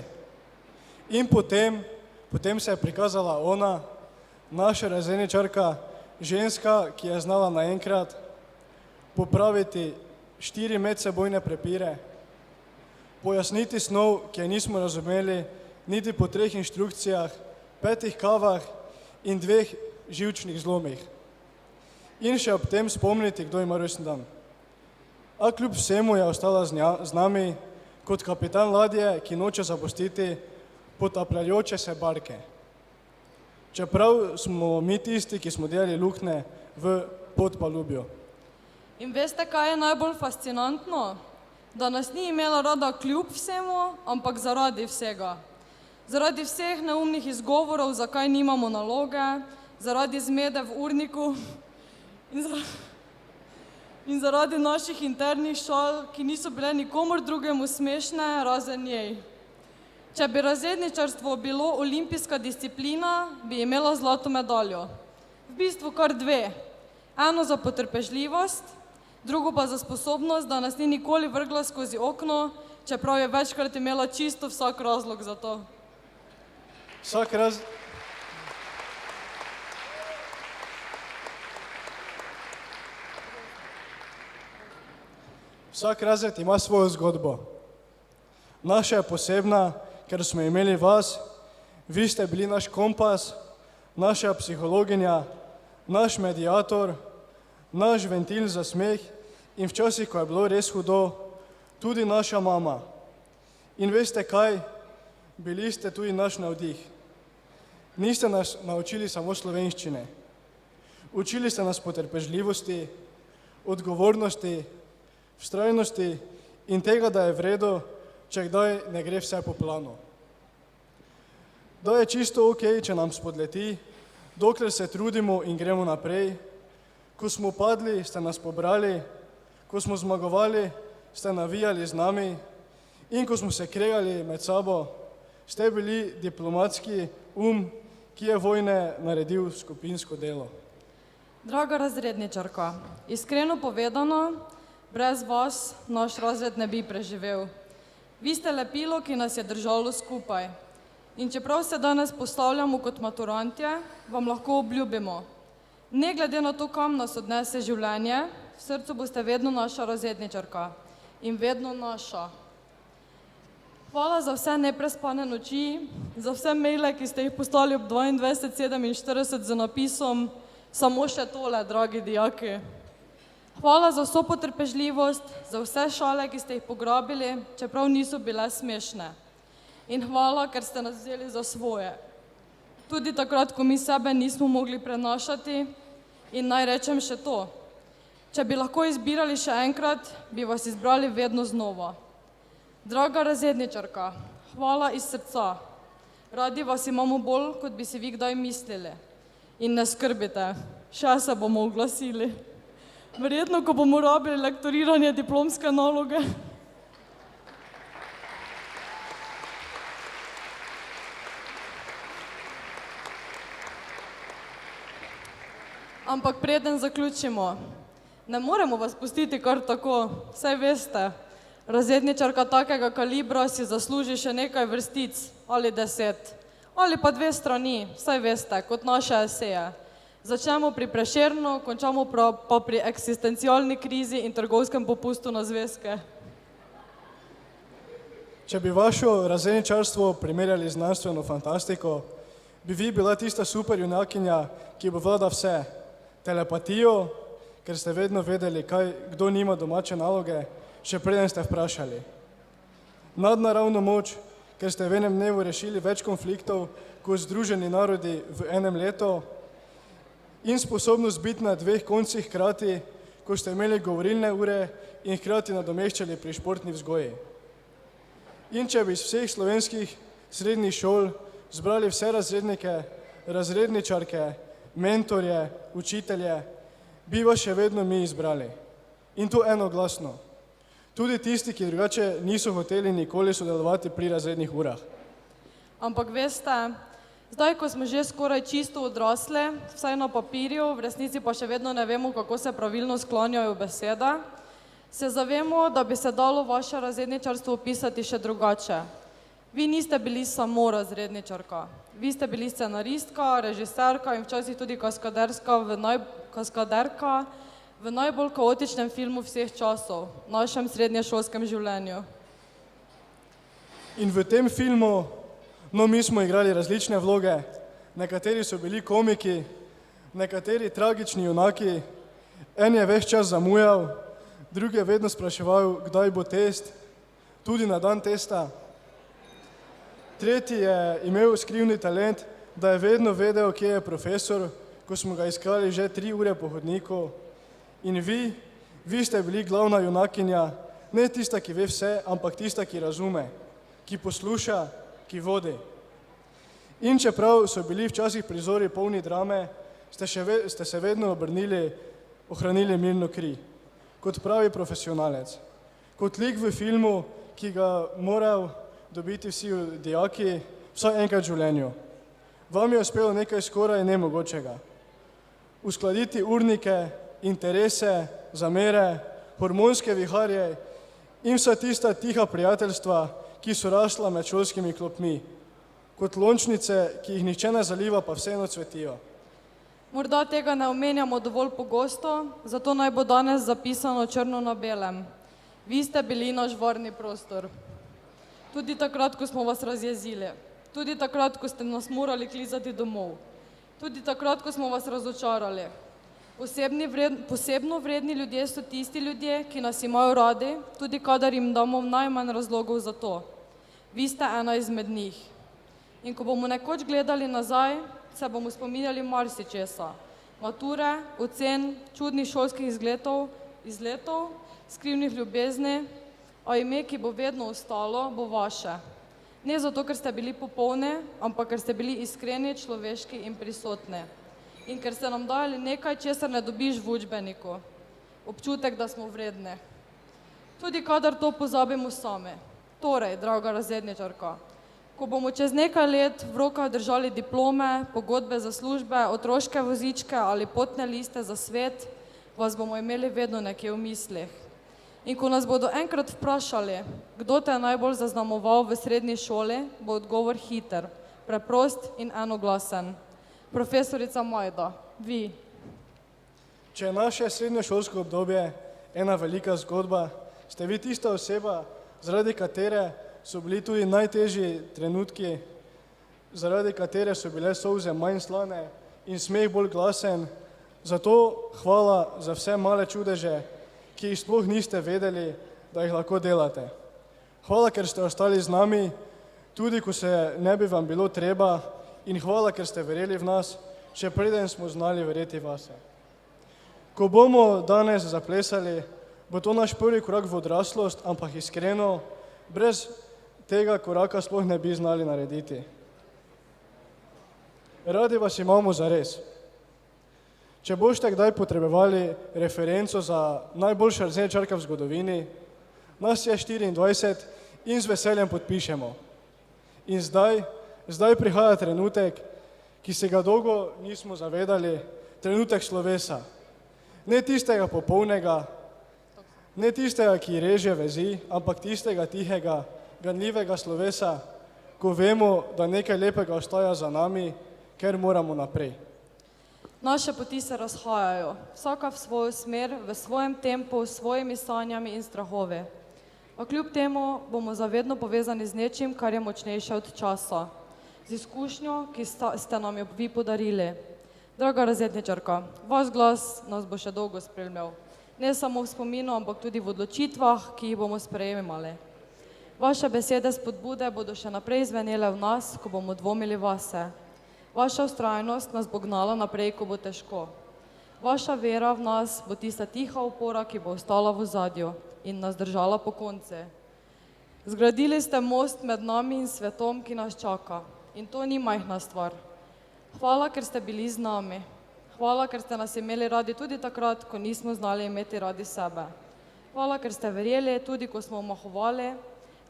In potem se je prikazala ona, naša razredničarka, ženska, ki je znala naenkrat popraviti 4 medsebojne prepire, pojasniti snov, ki je nismo razumeli, niti po 3 inštrukcijah, 5 kavah in 2 živčnih zlomih. In še ob tem spomniti, kdo ima rojstni dan. a kljub vsemu je ostala z nami kot kapitan ladje, ki noče zapustiti potapljajoče se barke. Čeprav smo mi tisti, ki smo delali luknje v podpalubju. In veste, kaj je najbolj fascinantno? Da nas ni imela rada kljub vsemu, ampak zaradi vsega. Zaradi vseh neumnih izgovorov, zakaj nimamo naloge, zaradi zmede v urniku in zaradi naših internih šal, ki niso bile nikomur drugemu smešne, razen njej. Če bi razredničarstvo bilo olimpijska disciplina, bi imela zlato medaljo. V bistvu kar dve. Eno za potrpežljivost, drugo pa za sposobnost, da nas ni nikoli vrgla skozi okno, čeprav je večkrat imela čisto vsak razlog za to. Vsak razred ima svojo zgodbo. Naša je posebna, ker smo imeli vas, vi ste bili naš kompas, naša psihologinja, naš mediator, naš ventil za smeh in včasih, ko je bilo res hudo, tudi naša mama. In veste kaj? Bili ste tudi naš navdih. Niste nas naučili samo slovenščine. Učili ste nas potrpežljivosti, odgovornosti, vztrajnosti in tega, da je v redu, če kdaj ne gre vse po planu. Da je čisto ok, če nam spodleti, dokler se trudimo in gremo naprej. Ko smo padli, ste nas pobrali, ko smo zmagovali, ste navijali z nami in ko smo se kregali med sabo, ste bili diplomatski ki je vojne naredil skupinsko delo. Draga razredničarka, iskreno povedano, brez vas naš razred ne bi preživel. Vi ste lepilo, ki nas je držalo skupaj. In čeprav se danes postavljamo kot maturantje, vam lahko obljubimo. Ne glede na to, kam nas odnese življenje, v srcu boste vedno naša razredničarka in vedno naša. Hvala za vse neprespane noči, za vse maile, ki ste jih poslali ob 22:47 z napisom samo še tole, dragi dijaki. Hvala za vso potrpežljivost, za vse šale, ki ste jih pograbili, čeprav niso bile smešne. In hvala, ker ste nas vzeli za svoje. Tudi takrat, ko mi sebe nismo mogli prenašati. In naj rečem še to. Če bi lahko izbirali še enkrat, bi vas izbrali vedno znova. Draga razredničarka, hvala iz srca. Radi vas imamo bolj, kot bi si vi kdaj mislili. In ne skrbite, še se bomo oglasili. Verjetno, ko bomo rabili lektoriranje diplomske naloge. Ampak preden zaključimo, ne moremo vas pustiti kar tako, saj veste, razredničarka takega kalibra si zasluži še nekaj vrstic ali 10, ali pa 2 strani, saj veste, kot naše eseje. Začnemo pri Prešernu, končamo pa pri eksistencialni krizi in trgovskem popustu na zvezke. Če bi vaše razredničarstvo primerjali z znanstveno fantastiko, bi vi bila tista super junakinja, ki bo vlada vse. Telepatijo, ker ste vedno vedeli, kdo nima domače naloge, še preden ste vprašali. Nadnaravno moč, ker ste v enem dnevu rešili več konfliktov kot Združeni narodi v enem letu, in sposobnost biti na 2 koncih hkrati, ko ste imeli govorilne ure in hkrati nadomeščali pri športni vzgoji. In če bi iz vseh slovenskih srednjih šol zbrali vse razrednike, razredničarke, mentorje, učitelje, bi vas še vedno mi izbrali. In to enoglasno. Tudi tisti, ki drugače niso hoteli nikoli sodelovati pri razrednih urah. Ampak veste, zdaj, ko smo že skoraj čisto odrasli, vsaj na papirju, v resnici pa še vedno ne vemo, kako se pravilno sklanjajo besede, se zavemo, da bi se dalo vaše razredničarstvo opisati še drugače. Vi niste bili samo razredničarka. Vi ste bili scenaristka, režiserka in včasih tudi kaskaderka v najbolj kaotičnem filmu vseh časov, našem srednješolskem življenju. In v tem filmu, mi smo igrali različne vloge, nekateri so bili komiki, nekateri tragični junaki, en je ves čas zamujal, drugi je vedno spraševal, kdaj bo test, tudi na dan testa. Tretji je imel skrivni talent, da je vedno vedel, kje je profesor, ko smo ga iskali že 3 ure po hodniku. In vi ste bili glavna junakinja, ne tista, ki ve vse, ampak tista, ki razume, ki posluša, ki vodi. In čeprav so bili včasih prizori polni drame, ste se vedno ohranili mirno kri, kot pravi profesionalec, kot lik v filmu, ki ga morajo dobiti vsi dijaki vsaj enkrat v življenju. Vam je uspelo nekaj skoraj nemogočega. Uskladiti urnike, interese, zamere, hormonske viharje in vsa tista tiha prijateljstva, ki so rasla med šolskimi klopmi, kot lončnice, ki jih nihče ne zaliva, pa vseeno cvetijo. Morda tega ne omenjamo dovolj pogosto, zato naj bo danes zapisano črno na belem. Vi ste bili naš varni prostor. Tudi takrat, ko smo vas razjezili. Tudi takrat, ko ste nas morali klizati domov. Tudi takrat, ko smo vas razočarali. Posebno vredni ljudje so tisti ljudje, ki nas imajo radi, tudi kadar jim damo najmanj razlogov za to. Vi ste ena izmed njih. In ko bomo nekoč gledali nazaj, se bomo spominjali marsičesa. Mature, ocen, čudnih šolskih izletov, skrivnih ljubezni, a ime, ki bo vedno ostalo, bo vaše. Ne zato, ker ste bili popolni, ampak ker ste bili iskreni, človeški in prisotni. In ker ste nam dali nekaj, česar ne dobiš v učbeniku. Občutek, da smo vredni. Tudi kadar to pozabimo sami. Torej, draga razredničarka, ko bomo čez nekaj let v rokah držali diplome, pogodbe za službe, otroške vozičke ali potne liste za svet, vas bomo imeli vedno nekje v mislih. In ko nas bodo enkrat vprašali, kdo te je najbolj zaznamoval v srednji šoli, bo odgovor hiter, preprost in enoglasen. Profesorica Majda, vi. Če je naše srednješolsko obdobje ena velika zgodba, ste vi tista oseba, zaradi katere so bili tudi najtežji trenutki, zaradi katere so bile solze manj slane in smeh bolj glasen. Zato hvala za vse male čudeže, ki jih sploh niste vedeli, da jih lahko delate. Hvala, ker ste ostali z nami, tudi ko se ne bi vam bilo treba, in hvala, ker ste verjeli v nas, še preden smo znali verjeti vase. Ko bomo danes zaplesali, bo to naš prvi korak v odraslost, ampak iskreno, brez tega koraka sploh ne bi znali narediti. Radi vas imamo zares. Če boste kdaj potrebovali referenco za najboljša razredničarka v zgodovini, nas je 24 in z veseljem podpišemo. In zdaj prihaja trenutek, ki se ga dolgo nismo zavedali, trenutek slovesa. Ne tistega popolnega, ne tistega, ki reže vezi, ampak tistega tihega, ganljivega slovesa, ko vemo, da nekaj lepega ostaja za nami, ker moramo naprej. Naše poti se razhajajo, vsaka v svojo smer, v svojem tempu, s svojimi sanjami in strahovi. A kljub temu bomo zavedno povezani z nečim, kar je močnejše od časa. Z izkušnjo, ki ste nam jo vi podarili. Draga razredničarka, vaš glas nas bo še dolgo spremljal. Ne samo v spominu, ampak tudi v odločitvah, ki jih bomo sprejemali. Vaše besede spodbude bodo še naprej zvenele v nas, ko bomo dvomili vase. Vaša vztrajnost nas bo gnala naprej, ko bo težko. Vaša vera v nas bo tista tiha opora, ki bo ostala v ozadju in nas držala po konce. Zgradili ste most med nami in svetom, ki nas čaka. In to ni majhna stvar. Hvala, ker ste bili z nami. Hvala, ker ste nas imeli radi tudi takrat, ko nismo znali imeti radi sebe. Hvala, ker ste verjeli, tudi ko smo omahovali.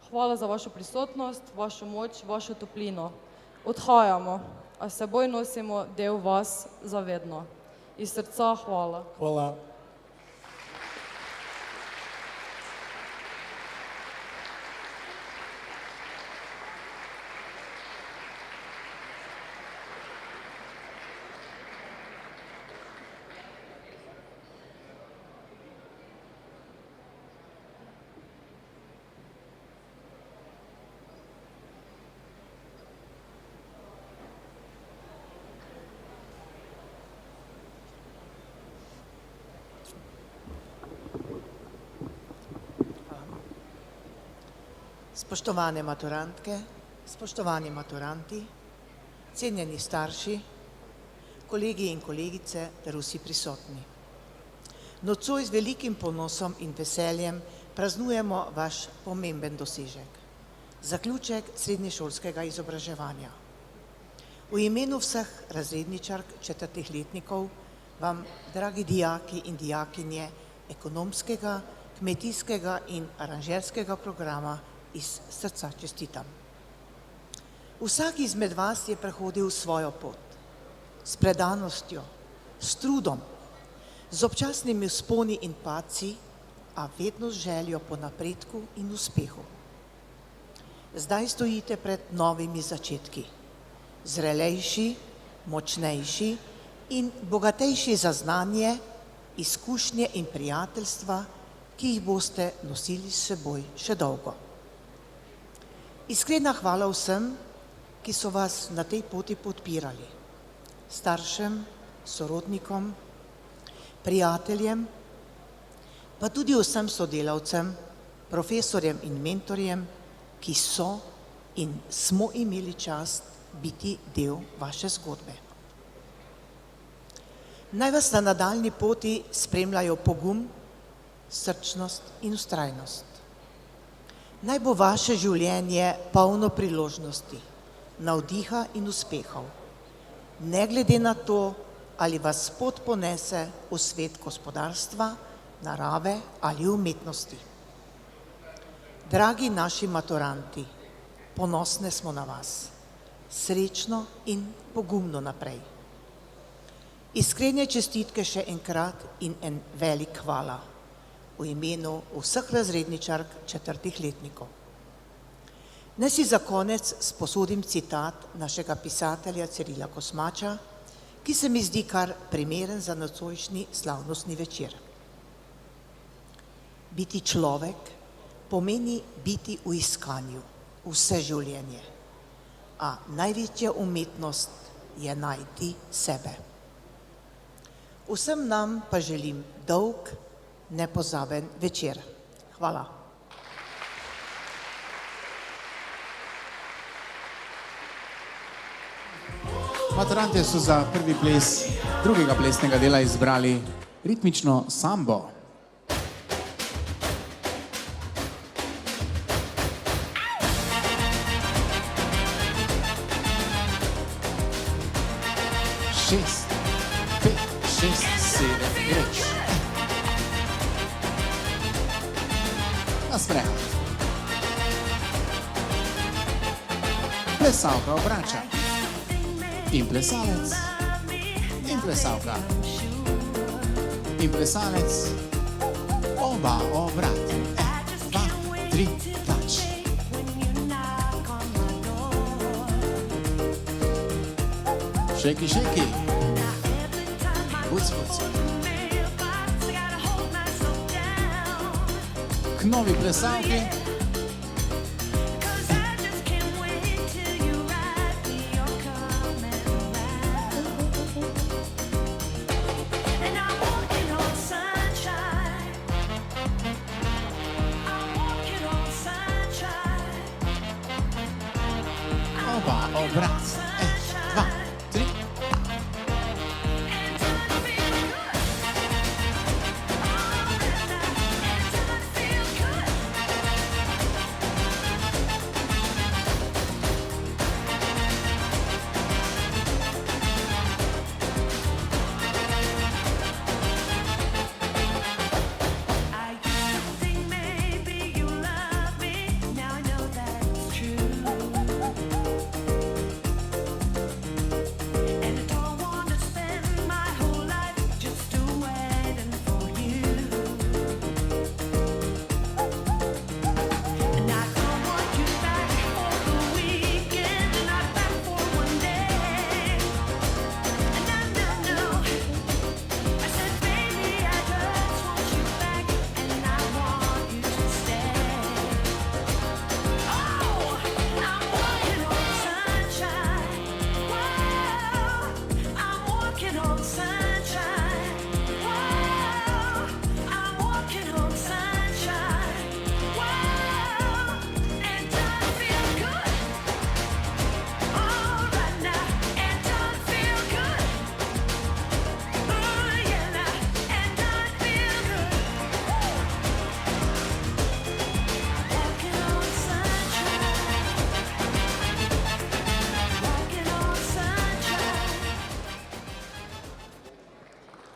Hvala za vašo prisotnost, vašo moč, vašo toplino. Odhajamo, a s seboj nosimo del vas zavedno. Iz srca hvala. Hvala. Spoštovane maturantke, spoštovani maturanti, cenjeni starši, kolegi in kolegice ter vsi prisotni. Nocoj z velikim ponosom in veseljem praznujemo vaš pomemben dosežek, zaključek srednješolskega izobraževanja. V imenu vseh razredničark četrtih letnikov vam, dragi dijaki in dijakinje ekonomskega, kmetijskega in aranžerskega programa iz srca čestitam. Vsak izmed vas je prehodil svojo pot, s predanostjo, s trudom, z občasnimi vzponi in padci, a vedno z željo po napredku in uspehu. Zdaj stojite pred novimi začetki, zrelejši, močnejši in bogatejši za znanje, izkušnje in prijateljstva, ki jih boste nosili s seboj še dolgo. Iskrena hvala vsem, ki so vas na tej poti podpirali, staršem, sorodnikom, prijateljem, pa tudi vsem sodelavcem, profesorjem in mentorjem, ki so in smo imeli čast biti del vaše zgodbe. Naj vas na nadaljnji poti spremljajo pogum, srčnost in vztrajnost. Naj bo vaše življenje polno priložnosti, navdiha in uspehov, ne glede na to, ali vas pot ponese v svet gospodarstva, narave ali umetnosti. Dragi naši maturanti, ponosne smo na vas. Srečno in pogumno naprej. Iskrene čestitke še enkrat in en velik hvala v imenu vseh razredničark četrtih letnikov. Naj si za konec sposodim citat našega pisatelja Cirila Kosmača, ki se mi zdi kar primeren za nocojšnji slavnostni večer. Biti človek pomeni biti v iskanju vse življenje, a največja umetnost je najti sebe. Vsem nam pa želim dolg, nepozaben večer. Hvala. Maturantje so za prvi ples drugega plesnega dela izbrali ritmično sambo. Šest, pet, šest, sedem, greč. Na sprehod. Plesalka obrača. In plesalec, in plesalka. In plesalec, oba obrat. 2, 3, tač. Šeki, šeki. Buc, buc. K novi plesalki. Oba obrat. 2, 3.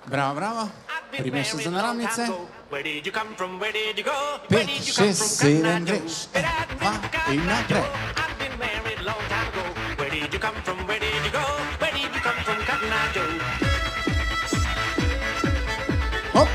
Bravo, bravo. Primeš se za naravnice. Where did you come from? Where did you go? 5, 6, 7 greš. 1, 2 in naprej. I've been married long time ago. Where did you come from? Where did you go? Where did you come from, Cotton Eye Joe? Hop.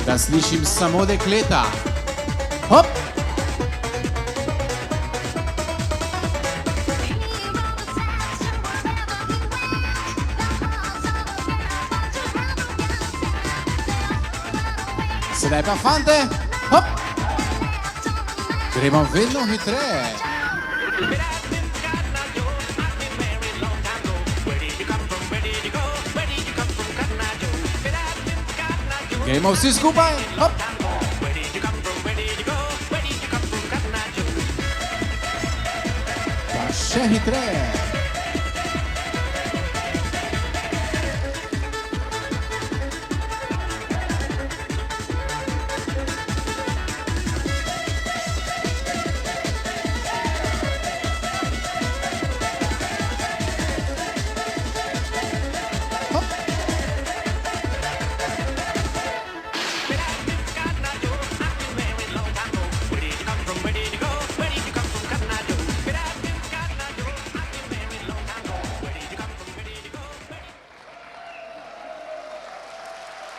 Da slišim samo dekleta. Hop. Sedaj pa fante. Hop. Gremo vedno hitreje. Gremo vsi skupaj. Hop. Pa še hitreje.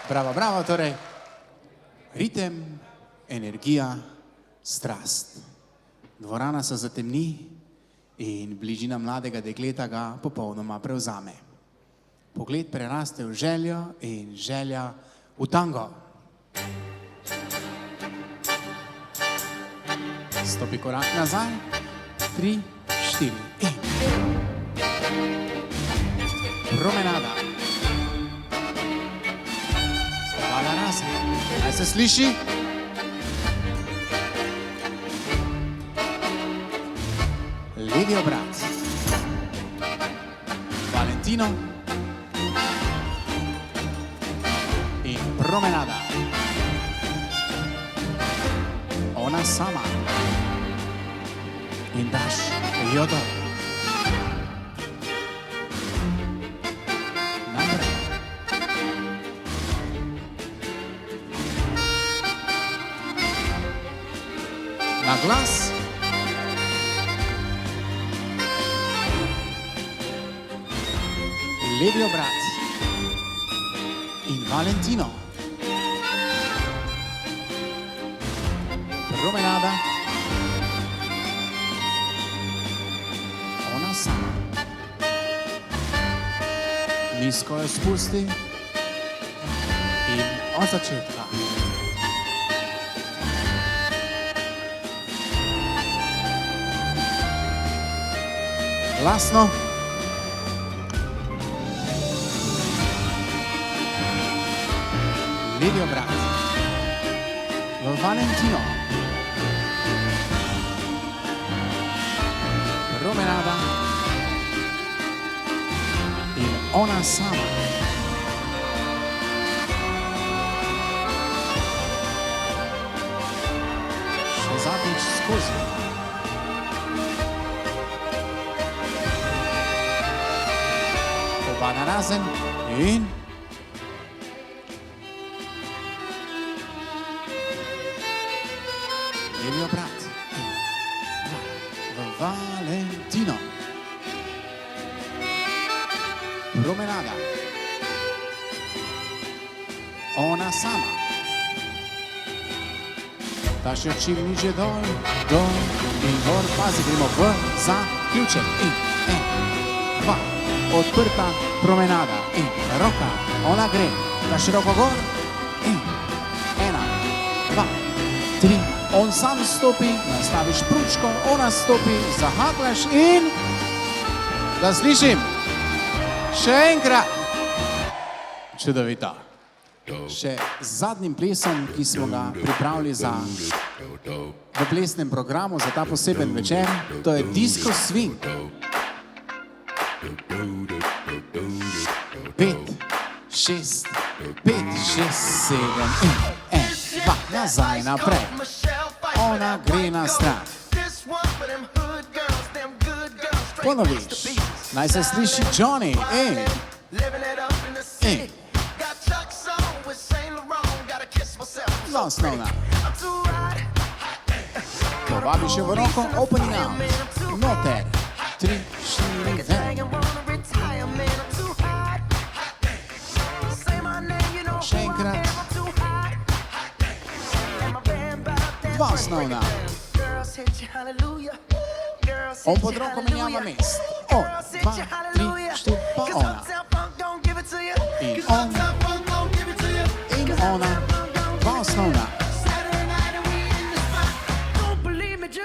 Bravo, bravo, torej ritem, energija, strast. Dvorana se zatemni in bližina mladega dekleta ga popolnoma prevzame. Pogled preraste v željo in želja v tango. Stopi korak nazaj, 3, 4 in promenada. Naj se sliši. Levi obrat. Valentino. In promenada. Ona sama. In daš jo dol. Na glas. Levi obrat. In Valentino. Promenada. Ona sama. Nizko jo spusti. In od začetka. Glasno. Levi obrat. V Valentino. Promenada. In ona sama. Še zadnjič skozi. Oba narazen in levi obrat. Valentino. Promenada. Ona sama. Da še čim niže dol, dol in gor, pazi, gremo v zaključek. In 1, 2, odprta promenada in roka, ona gre, da široko gor. In 1, 2, 3, on sam stopi, nastaviš pručko, ona stopi, zahaklaš in da slišim. Še enkrat. Čudovito. Še z zadnjim plesom, ki smo ga pripravili v plesnem programu za ta poseben večer, to je disco swing. 5, 6, 5, 6, 7 in 1, 2, nazaj, naprej. Ona gre na stran. Ponoviš, naj se sliši Johnny in dva osnovna. Povabiš jo v roko, opening out. Note, 3, 4, ven. Še enkrat. Dva osnovna. On pod roko menjava mest. On, 2, 3, 4, pa ona. In on. In ona. Dva osnovna.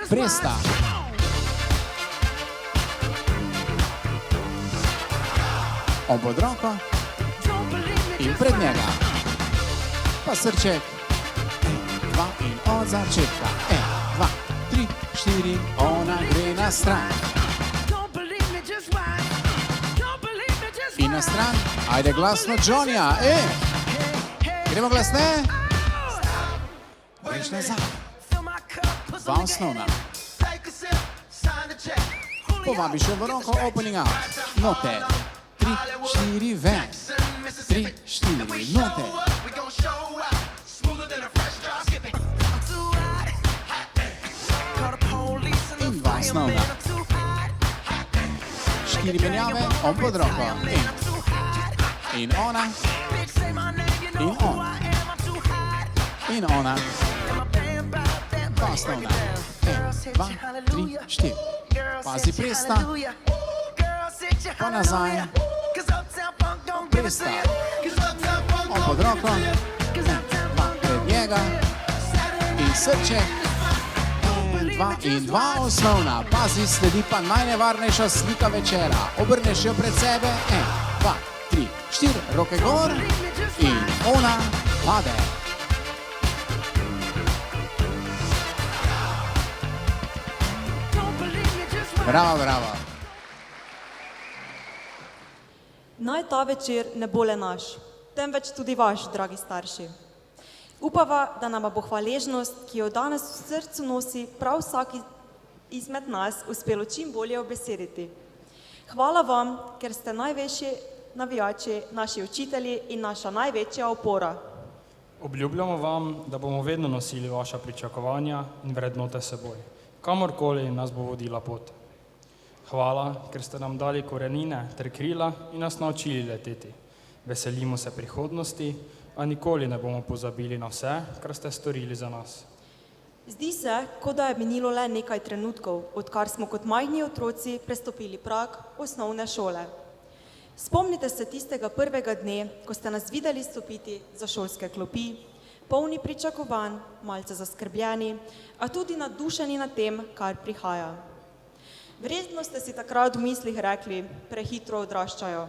Presta. On pod roko. In pred njega. Pa srček. 2 in od začetka. 1, 2, 3, 4. Ona gre na stran. In na stran. Ajde glasno Johnnyja. Gremo glasne. Greš nazaj. Dva osnovna. Povabiš jo v roko, opening out. Note. 3, 4, ven. 3, 4, note. In dva osnovna. 4 menjave, on pod roko. In ona. In on. In ona. Dva osnovna. 1, 2, 3, 4. Pazi presta. Pa nazaj. Presta. On pod roko. 1, 2 pred njega. In srček. 1, 2 in dva osnovna. Pazi, sledi pa najnevarnejša slika večera. Obrneš jo pred sebe. 1, 2, 3, 4. Roke gor. In ona pade. Bravo, bravo. Naj ta večer ne bo le naš, temveč tudi vaš, dragi starši. Upava, da nama bo hvaležnost, ki jo danes v srcu nosi prav vsak izmed nas, uspelo čim bolje obesediti. Hvala vam, ker ste največji navijači, naši učitelji in naša največja opora. Obljubljamo vam, da bomo vedno nosili vaša pričakovanja in vrednote seboj, kamorkoli nas bo vodila pot. Hvala, ker ste nam dali korenine ter krila in nas naučili leteti. Veselimo se prihodnosti, a nikoli ne bomo pozabili na vse, kar ste storili za nas. Zdi se, kot da je minilo le nekaj trenutkov, odkar smo kot majhni otroci prestopili prag osnovne šole. Spomnite se tistega prvega dne, ko ste nas videli stopiti za šolske klopi, polni pričakovanj, malce zaskrbljeni, a tudi navdušeni nad tem, kar prihaja. Verjetno ste si takrat v mislih rekli, prehitro odraščajo.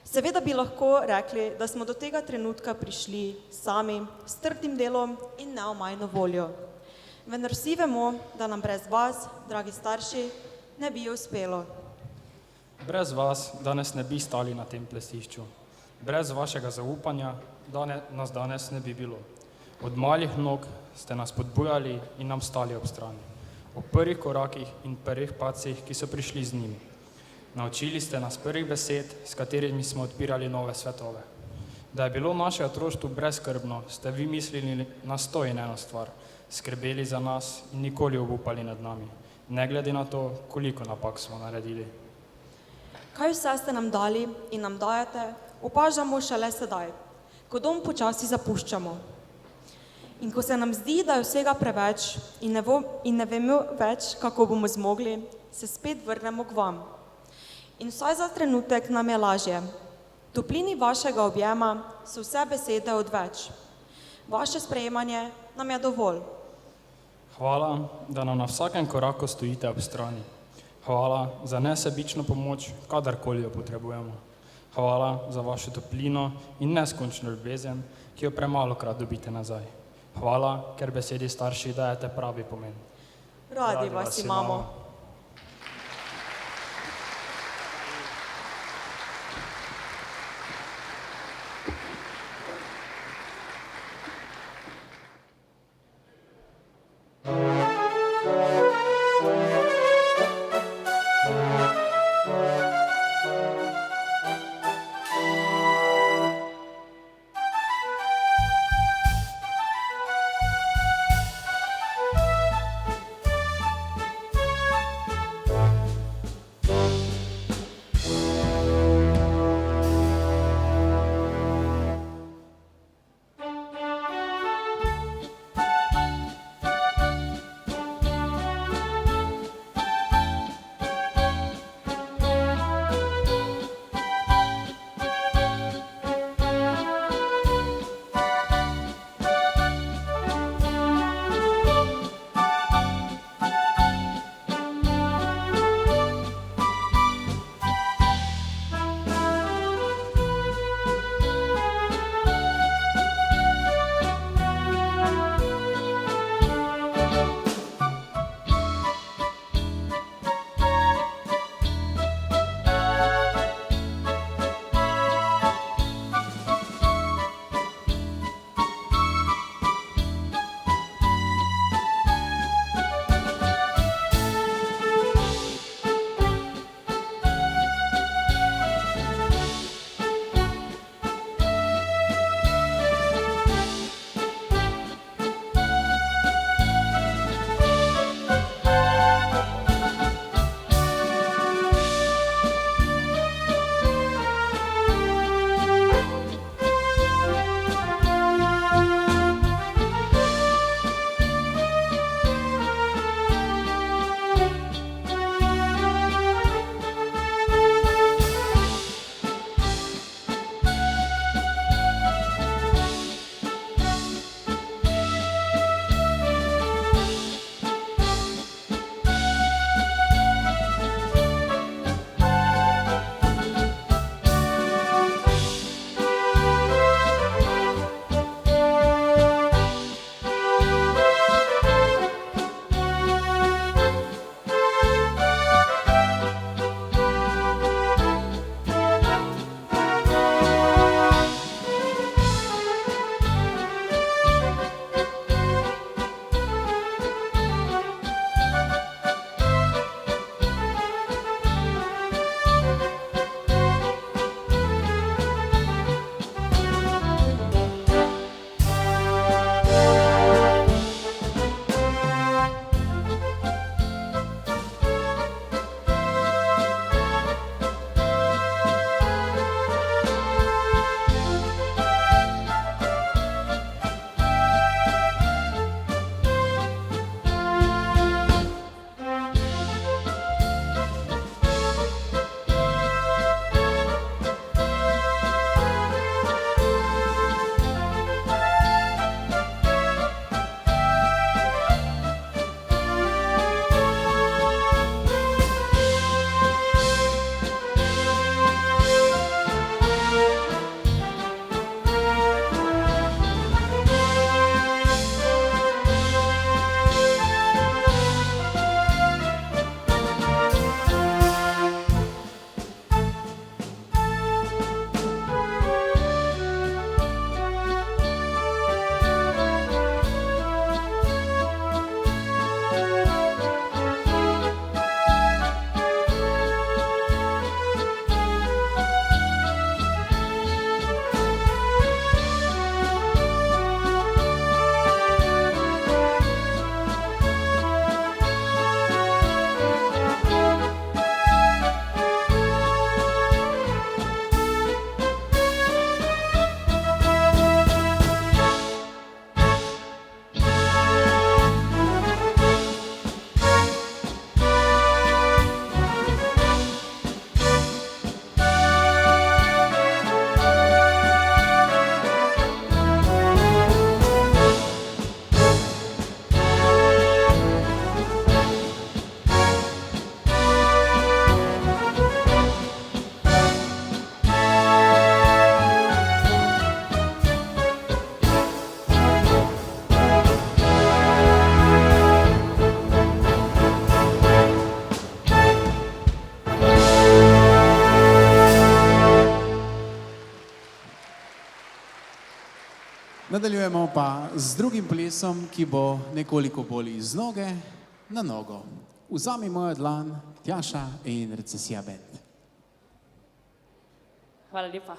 Seveda bi lahko rekli, da smo do tega trenutka prišli sami, s trdim delom in neomajno voljo. Vendar vsi vemo, da nam brez vas, dragi starši, ne bi uspelo. Brez vas danes ne bi stali na tem plesišču. Brez vašega zaupanja nas danes ne bi bilo. Od malih nog ste nas podbujali in nam stali ob strani. O prvih korakih in prvih pacih, ki so prišli z njimi. Naučili ste nas prvih besed, s katerimi smo odpirali nove svetove. Da je bilo naše otroštvo brezskrbno, ste vi mislili na 101 stvar, skrbeli za nas in nikoli obupali nad nami. ne glede na to, koliko napak smo naredili. Kaj vse ste nam dali in nam dajete, opažamo šele sedaj, ko dom počasi zapuščamo. In ko se nam zdi, da je vsega preveč in ne vemo več, kako bomo zmogli, se spet vrnemo k vam. In vsaj za trenutek nam je lažje. V toplini vašega objema so vse besede odveč. Vaše sprejemanje nam je dovolj. Hvala, da nam na vsakem koraku stojite ob strani. Hvala za nesebično pomoč, kadarkoli jo potrebujemo. Hvala za vašo toplino in neskončno ljubezen, ki jo premalokrat dobite nazaj. Hvala, ker besedi starši dajete pravi pomen. Radi vas imamo. Nadaljujemo pa z drugim plesom, ki bo nekoliko bolj iz noge na nogo. Vzami mojo dlan, Tjaša in Recesija band. Hvala lepa.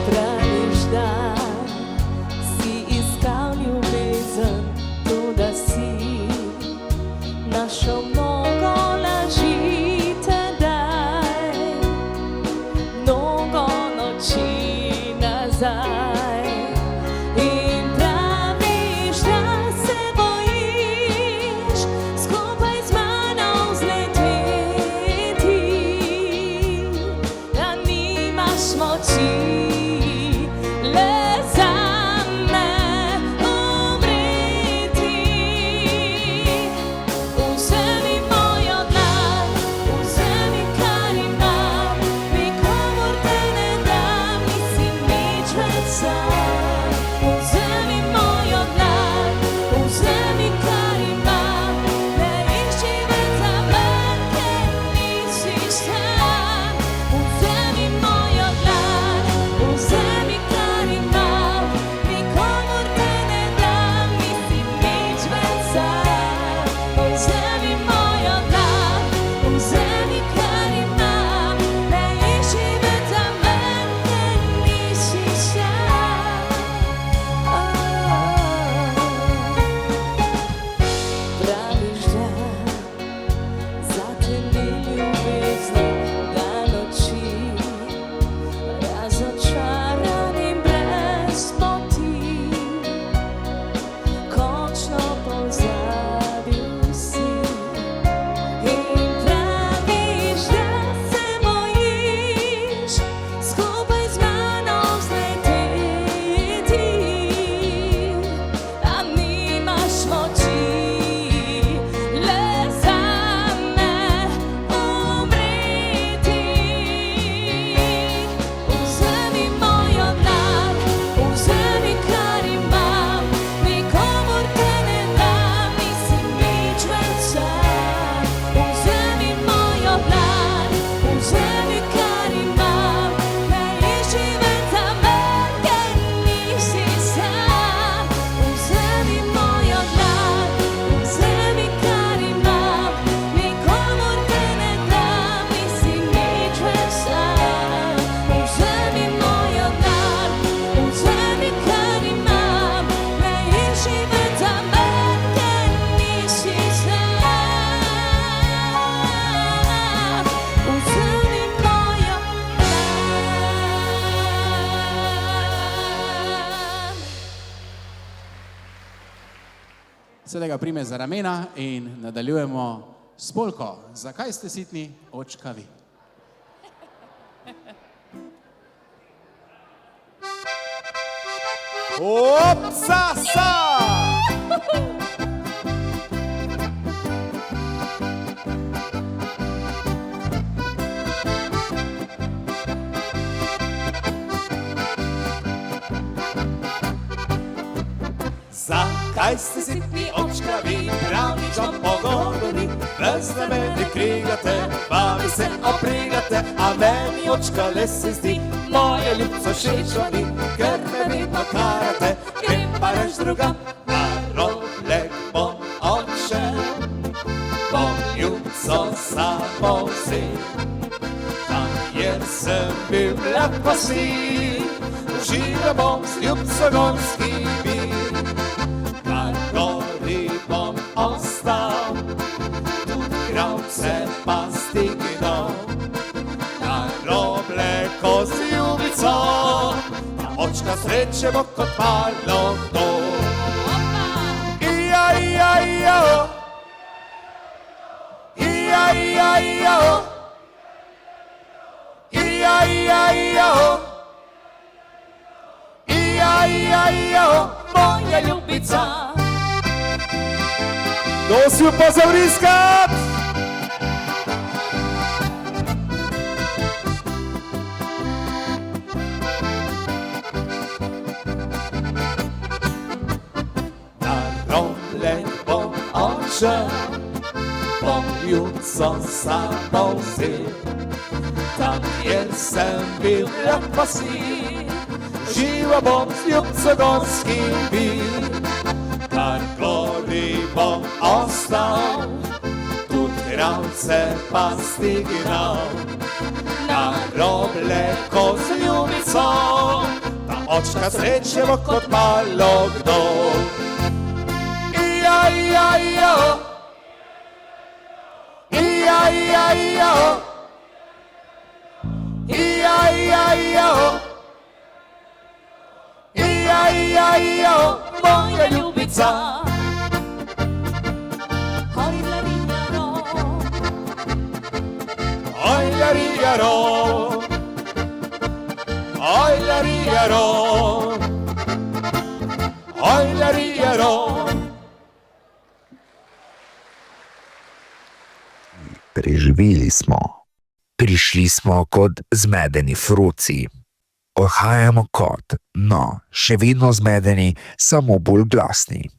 Praviš, da si iskal ljubezen, toda si našel mnogo laži tedaj, mnogo noči nazaj. In praviš, da se bojiš skupaj z mano vzleteti, da nimaš moči le zame umreti. Vzemi mojo dlan, vzemi, kar imam, nikomur te ne dam, nisi nič več sam. Vzemi mojo dlan, vzemi, kar imam, ne išči več zaman, ker nisi sam. Vzemi mojo dlan, vzemi, kar imam, nikomur te ne dam, nisi nič več sam. Vzemi mojo dlan, vzemi, kar imam, ne išči več zaman, ker nisi sam. Praviš, da zate ni ljubezni, da noči razočaran in brez poti, končno pozabil si. In praviš, da se bojiš skupaj z mano vzleteti, da nimaš moči le zame umreti. Vzemi mojo dlan, vzemi, kar imam, nikomur te ne dam, nisi nič več sam. Vzemi mojo dlan, vzemi, kar imam, ne išči več zaman, ker nisi sam. Vzemi mojo dlan, vzemi, kar imam, nikomur te ne dam, nisi nič več sam. Vzemi mojo dlan, vzemi, kar imam, ne išči več zaman, ker nisi sam. Vzemi mojo dlan. Sedaj ga prime za ramena in nadaljujemo s polko. Zakaj ste sitni, očka vi? Opsa, sa! Zakaj ste sitni, očkavi, pravničom pogovori, brez namene krigate, bavi se oprigate, a meni očkale se zdi, moja ljubca všečovi, ker me vedno karate, grem pa reč drugam, na rolek bom odšel, bom ljubco samo vzel, tam kjer sem bil lepo si, užival bom z ljubco gorski vir. Gori bom ostal, tudi kravce pa stignal, na roble koz ljubico, ta očka sreče bo kot malo kdo. Ija, ija, ija, o. Ija, ija, ija, o. Ija, ija, ija, o. Ija, ija, ija, o. Moja ljubica. Kdo si jo pa zavriskat? Na roble oče, bom jutro samo vzel. Tam, kjer sem bil, lepa si, živa bom z ljubco gorski bil. Kar gori bom ostal, tudi kravce pa stignal. Na groble ko z ljubico, ta očka sreče bo kot malo kdo. Ija-ija-jo, ija-ija-jo, ija-ija-jo, ija-ija-jo, moja ljubica. Oj, la-ri-ja-ro, oj, la-ri-ja-ro, oj, la-ri-ja-ro. Preživeli smo. Prišli smo kot zmedeni fruci. Odhajamo kot, no, še vedno zmedeni, samo bolj glasni.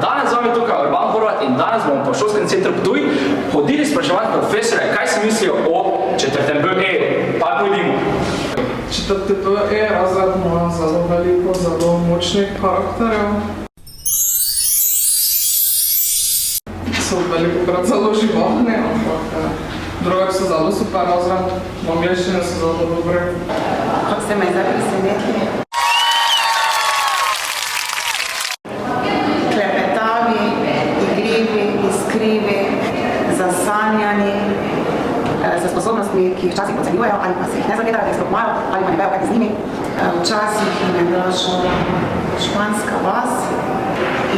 Danes z vami tukaj Urban Horvat in danes bomo po šolskem centru Ptuj hodili spraševati profesore, kaj si mislijo o 4. BE. Pa pojdimo. 4. BE razred ima zelo veliko, zelo močnih karakterjev. So velikokrat zelo živahni, ampak drugače so zelo super razred. Angleščine so zelo dobre. Kako ste me zdaj presenetili? Zasanjani, s sposobnostmi, ki jih včasih podcenjujejo ali pa se jih ne zavedajo, da jih sploh imajo, ali pa ne vejo, kaj je z njimi. Včasih jim je bila šola španska vas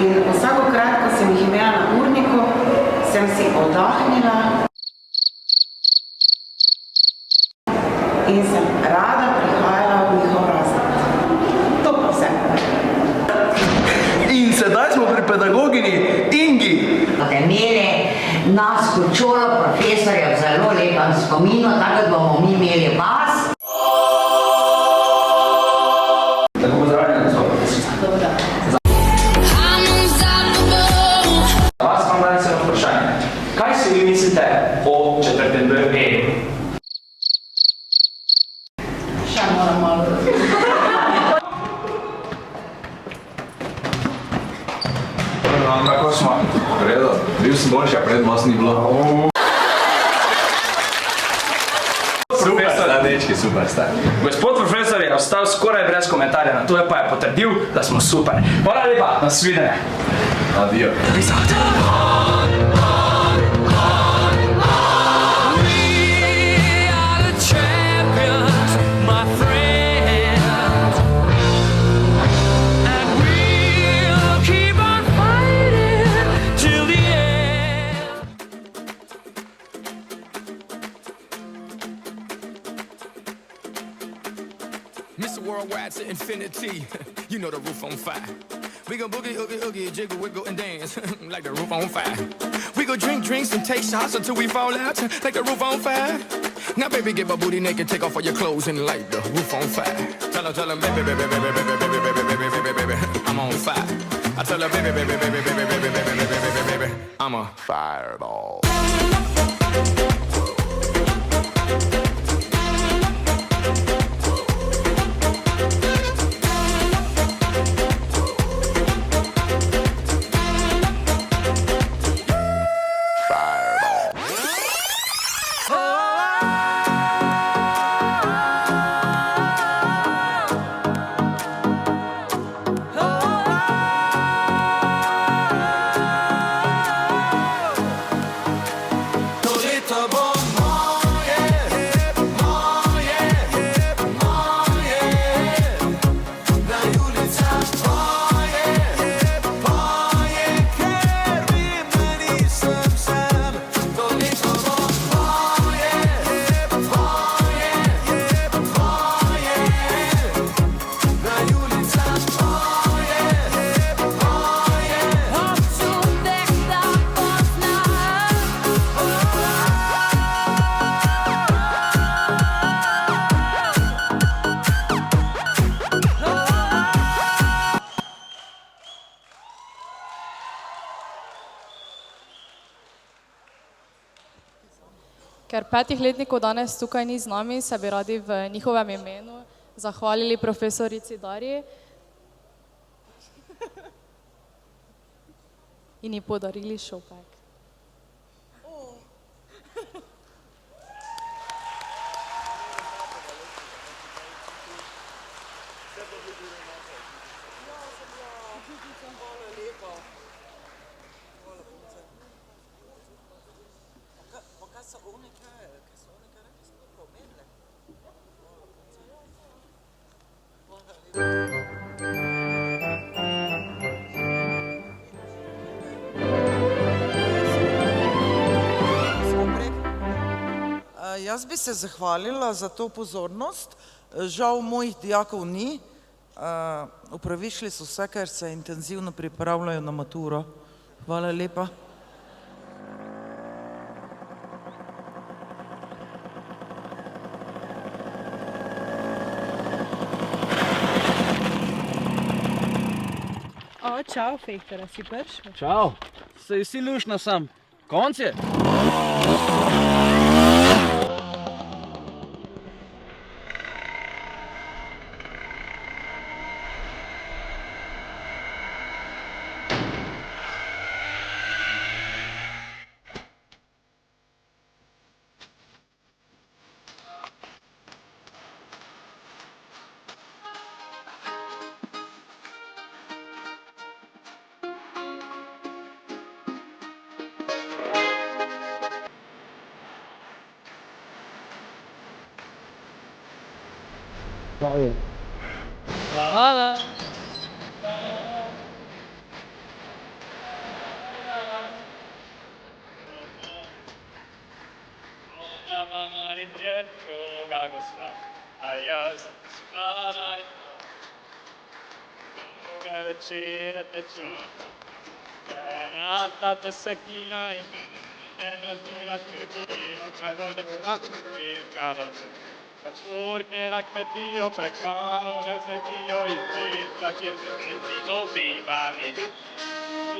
in vsakokrat, ko sem jih imela na urniku, sem si oddahnila spominu, tako da bomo mi imeli vas. Tako pozdravljena, gospod profesorica. Dobar dan. Za vas imam danes eno vprašanje. Kaj si vi mislite o 4B? Še moram malo Kako smo? V redu. Bil sem boljši, a pred vas ni bilo. Super sta, dečki, super sta. Gospod profesor je ostal skoraj brez komentarja, na to je pa je potrdil, da smo super. Hvala lepa, nasvidenje. Adijo. Mr. Worldwide to infinity, you know the roof on fire. We go boogie, oogie, oogie, jiggle, wiggle, and dance like the roof on fire. We go drink drinks and take shots until we fall out like the roof on fire. Now baby, get my booty naked, take off all your clothes and light the roof on fire. Tell her, baby, baby, baby, baby, baby, baby, baby, baby, baby, baby, I'm on fire. I tell her, baby, baby, baby, baby, baby, baby, baby, baby, baby, I'm a fireball. Ker 5 letnikov danes tukaj ni z nami, se bi radi v njihovem imenu zahvalili profesorici Darji in ji podarili šopek. Jaz bi se zahvalila za to pozornost. Žal mojih dijakov ni. Opravičili so vse, ker se intenzivno pripravljajo na maturo. Hvala lepa. Čau, Fehter, si prišel? Čau, sej si lušna sam. Konc je? Hvala. Te Cachorche la kmetio prekano, že se tio i ty, tak je to bývami.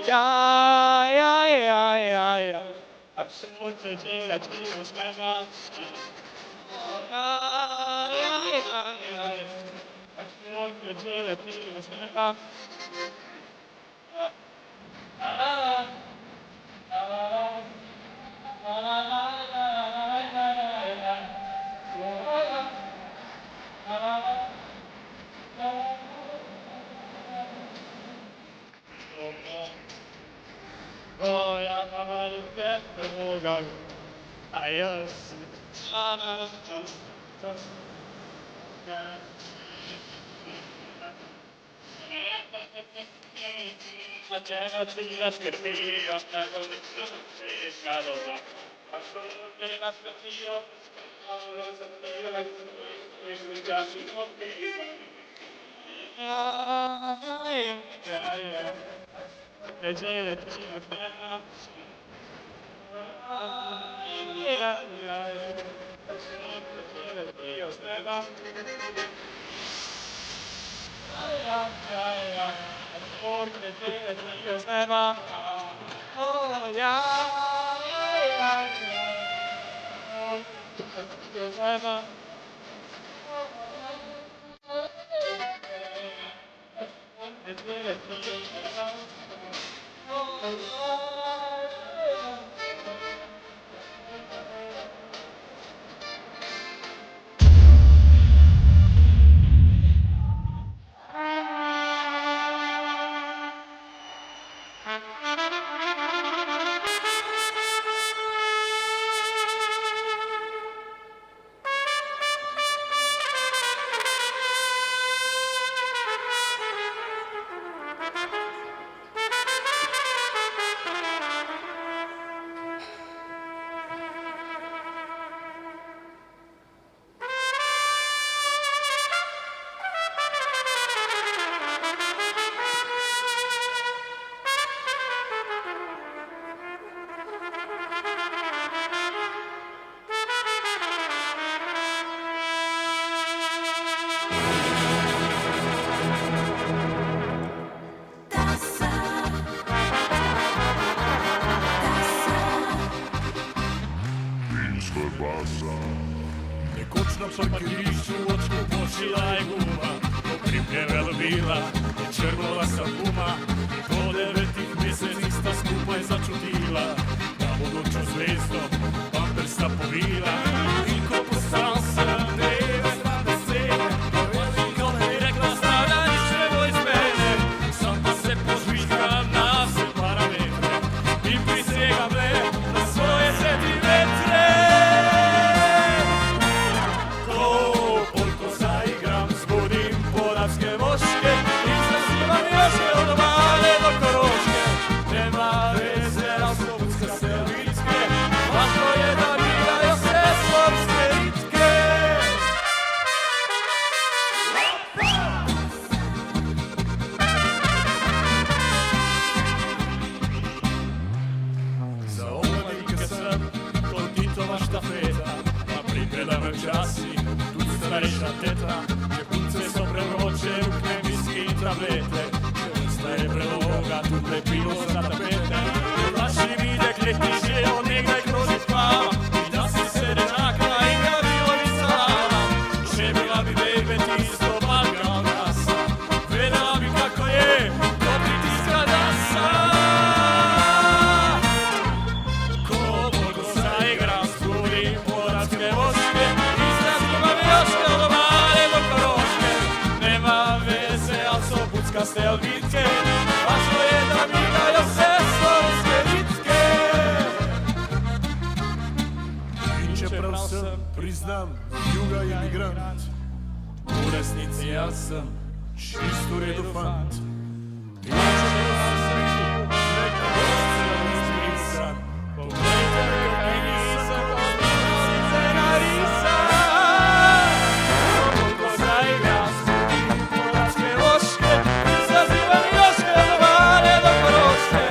Ja. A přemůžete dělat tio smema. Ja. A přemůžete dělat tio smema. Nekoč na parkirišču očku počila je guma, pokrivljena bila je črnula sa guma. Po 9 mesecih sta skupaj začutila, da bodočo zvezdo bamper sta povila. In ko postal sem nevesta besede, ko mi je rekla stara nič ne bo iz mene, sam pa se požvižgam na vse parametre in prisegam le na svoje sentimetre. Moške in zazivam joške od obale do Koroške. Nema veze razlobudska servitske, važno je da birajo se slovenske ritke. Za omladike sem kot Titova štafeta, pa pripredame včasi tudi starejša teta. So preroče, rukne, viski in tablete, če vrsta je preloga, tudi lepilo za tapete. Vlaši videk leti že od nekdaj kroži fama, in da si se renakla in ga bilo ni salama. Še bila bi bebe tisto balga glasa, vedela bi kako je, ko pritiska dasa. Ko bolj zaigram, skurim poradske voške, izrazimam joške od obale do Koroške. Budska stelvitke, važno je da birajo se slovenske ritke. In čeprav sem, priznam, juga imigrant, v resnici jaz sem čisto redu fant. In čeprav sem bil nekaj celo izbrisan, poglejte, kaj nisem osmice narisan. Koliko zaigram, poradske voške, zazivam joške od obale do Koroške.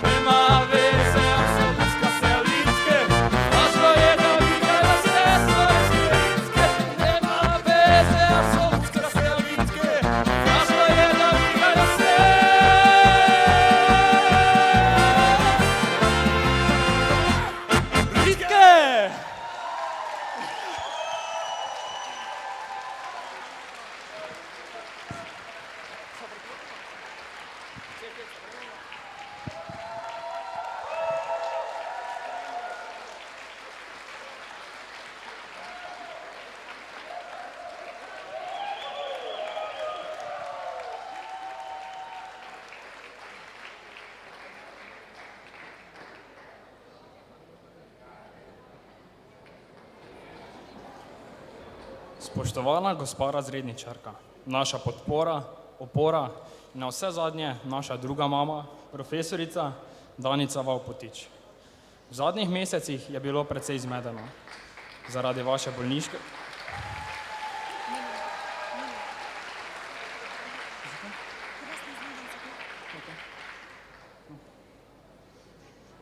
Nema veze, absolutska stelvitke, Spoštovana gospa razredničarka, naša podpora, opora in na vse zadnje naša druga mama, profesorica Danica Vavpotič. V zadnjih mesecih je bilo precej zmedeno. Zaradi vaše bolniške...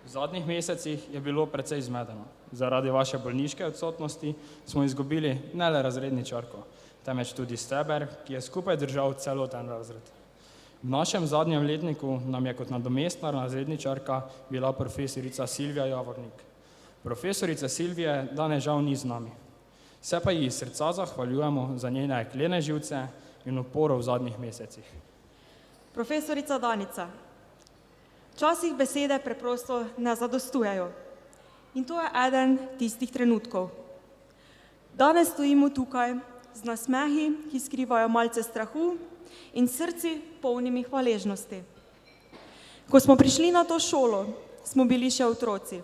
V zadnjih mesecih je bilo precej zmedeno. Zaradi vaše bolniške odsotnosti smo izgubili ne le razredničarko, temveč tudi steber, ki je skupaj držal celoten razred. V našem zadnjem letniku nam je kot nadomestna razredničarka bila profesorica Silvija Javornik. Profesorica Silvije danes žal ni z nami. Se pa ji iz srca zahvaljujemo za njene jeklene živce in oporo v zadnjih mesecih. Profesorica Danica, včasih besede preprosto ne zadostujejo. In to je eden tistih trenutkov. Danes stojimo tukaj z nasmehi, ki skrivajo malce strahu in srci polnimi hvaležnosti. Ko smo prišli na to šolo, smo bili še otroci.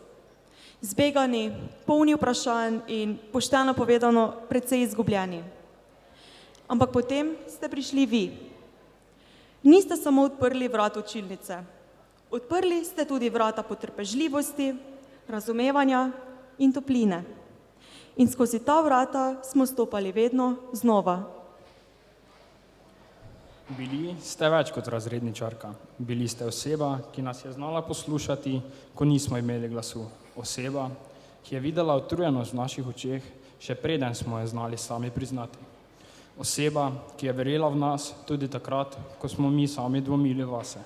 Zbegani, polni vprašanj in pošteno povedano precej izgubljeni. Ampak potem ste prišli vi. Niste samo odprli vrat učilnice. Odprli ste tudi vrata potrpežljivosti, razumevanja in topline. In skozi ta vrata smo stopali vedno znova. Bili ste več kot razredničarka. Bili ste oseba, ki nas je znala poslušati, ko nismo imeli glasu. Oseba, ki je videla utrujenost v naših očeh, še preden smo jo znali sami priznati. Oseba, ki je verjela v nas tudi takrat, ko smo mi sami dvomili vase.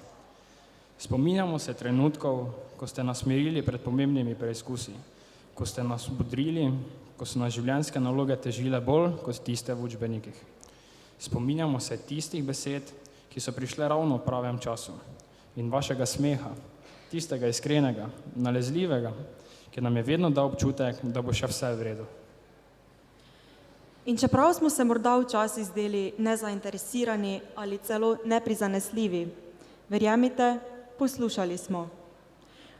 Spominjamo se trenutkov, ko ste nas mirili pred pomembnimi preizkusi, ko ste nas bodrili, ko so nas življenjske naloge težile bolj kot tiste v učbenikih. Spominjamo se tistih besed, ki so prišle ravno v pravem času in vašega smeha, tistega iskrenega, nalezljivega, ki nam je vedno dal občutek, da bo še vse v redu. In čeprav smo se morda včasih zdeli nezainteresirani ali celo neprizanesljivi, verjemite, poslušali smo.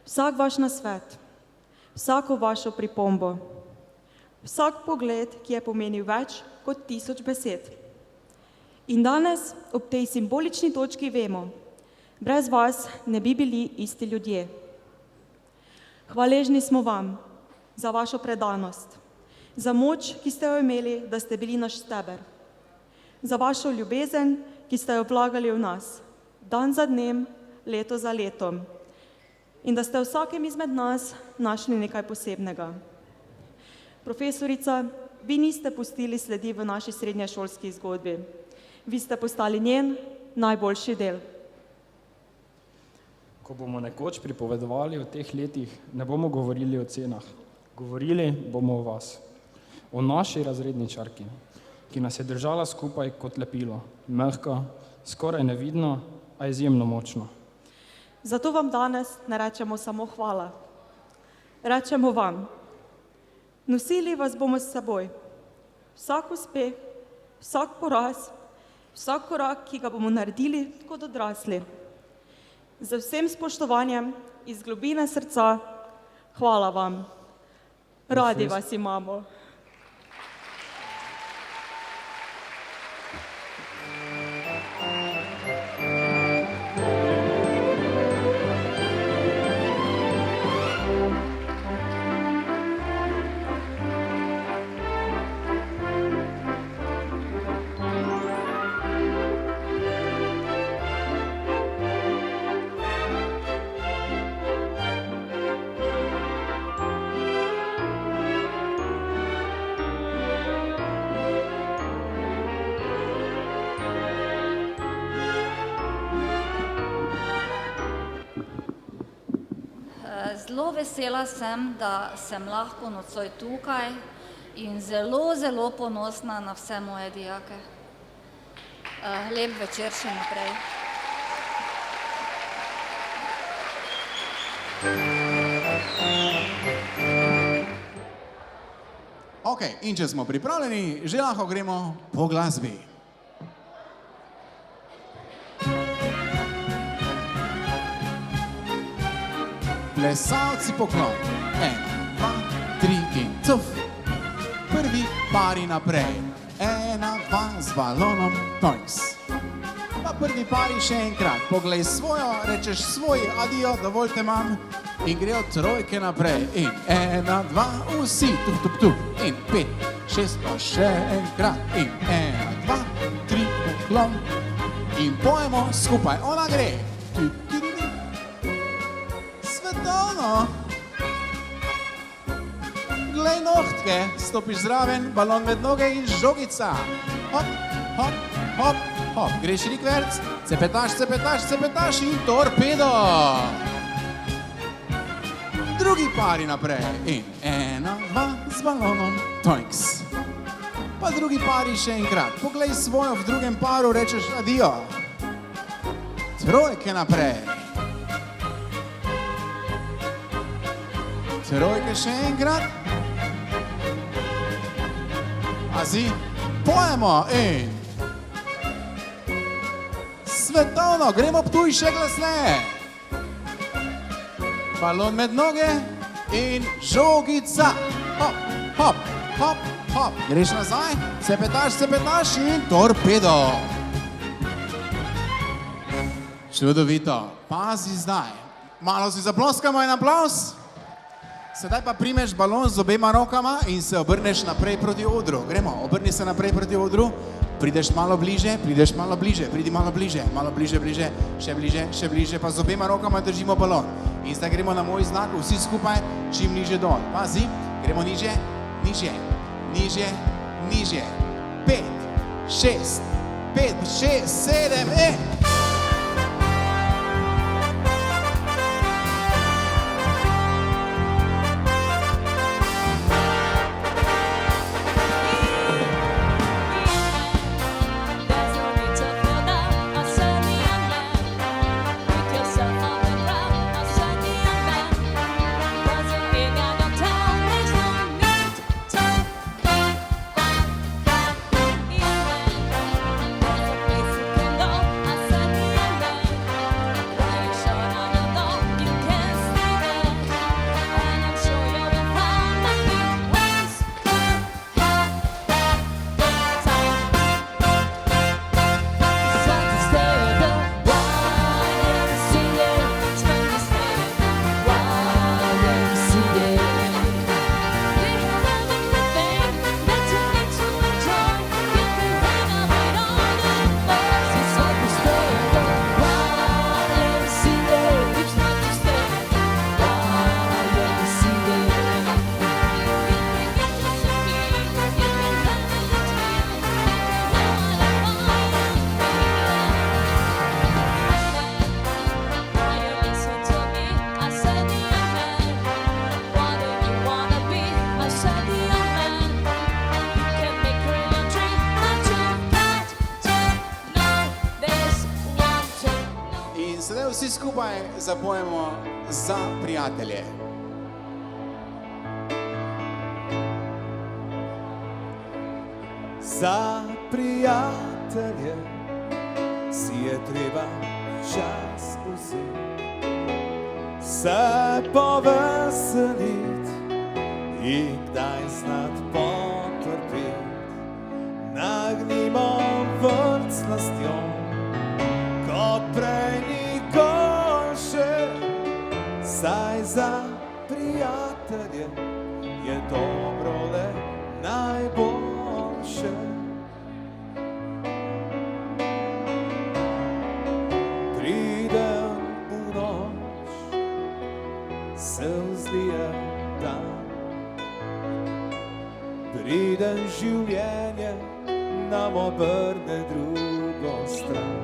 Vsak vaš nasvet, vsako vašo pripombo, vsak pogled, ki je pomenil več kot 1000 besed. In danes ob tej simbolični točki vemo, brez vas ne bi bili isti ljudje. Hvaležni smo vam za vašo predanost, za moč, ki ste jo imeli, da ste bili naš steber, za vašo ljubezen, ki ste jo vlagali v nas, dan za dnem, leto za letom, in da ste vsakem izmed nas našli nekaj posebnega. Profesorica, vi niste pustili sledi v naši srednješolski zgodbi. Vi ste postali njen najboljši del. Ko bomo nekoč pripovedovali o teh letih, ne bomo govorili o cenah. Govorili bomo o vas. O naši razredničarki, ki nas je držala skupaj kot lepilo. Mehko, skoraj nevidno, a izjemno močno. Zato vam danes ne rečemo samo hvala. Rečemo vam, nosili vas bomo s seboj. Vsak uspeh, vsak poraz, vsak korak, ki ga bomo naredili kot odrasli. Z vsem spoštovanjem iz globine srca, hvala vam. Radi vas imamo. Zelo vesela sem, da sem lahko nocoj tukaj in zelo, zelo ponosna na vse moje dijake. Lep večer še naprej. Ok, in če smo pripravljeni, že lahko gremo po glasbi. Plesalci poklon. 1, 2, 3 in cuf. Prvi pari naprej. ena, dva, z balonom, tojks. Pa prvi pari še enkrat, poglej svojo, rečeš svoj, adijo, dovolj te imam. In grejo trojke naprej. In ena, dva, vsi, tup, tup, tup. In 5, 6, pa še enkrat. In ena, dva, 3, poklon. In pojemo skupaj, ona gre. Svetovno. Glej nohtke, stopiš zraven, balon med noge in žogica. Hop, hop, hop, hop. Greš rikverc, cepetaš, cepetaš, cepetaš in torpedo. Drugi pari naprej. In ena, dva, z balonom, tojks. Pa drugi pari še enkrat. Poglej svojo, v drugem paru rečeš adijo. Trojke naprej. Trojke še enkrat. Azi, pojemo in svetovno, gremo Ptuj še glasneje. Balon med noge in žogica. Hop, hop, hop, hop. Greš nazaj, cepetaš in torpedo. Čudovito. Pazi zdaj. Malo si zaploskamo en aplaus. Sedaj pa primeš balon z obema rokama in se obrneš naprej proti odru. Gremo, obrni se naprej proti odru. Prideš malo bliže, pridi malo bliže, bliže, še bliže, pa z obema rokama držimo balon. In zdaj gremo na moj znak, vsi skupaj, čim niže dol. Pazi, gremo niže, niže, niže, niže. 5, 6, 7, Vsi skupaj zapojemo Za prijatelje. Za prijatelje si je treba čas vzeti, se poveseliti in kdaj znati potrpeti. Nagnimo vrt s lastjo, kot prej nikoli še. Saj za prijatelje je dobro le najboljše. Pridem v noč, se vzlije dan, priden življenje nam obrne drugo stran.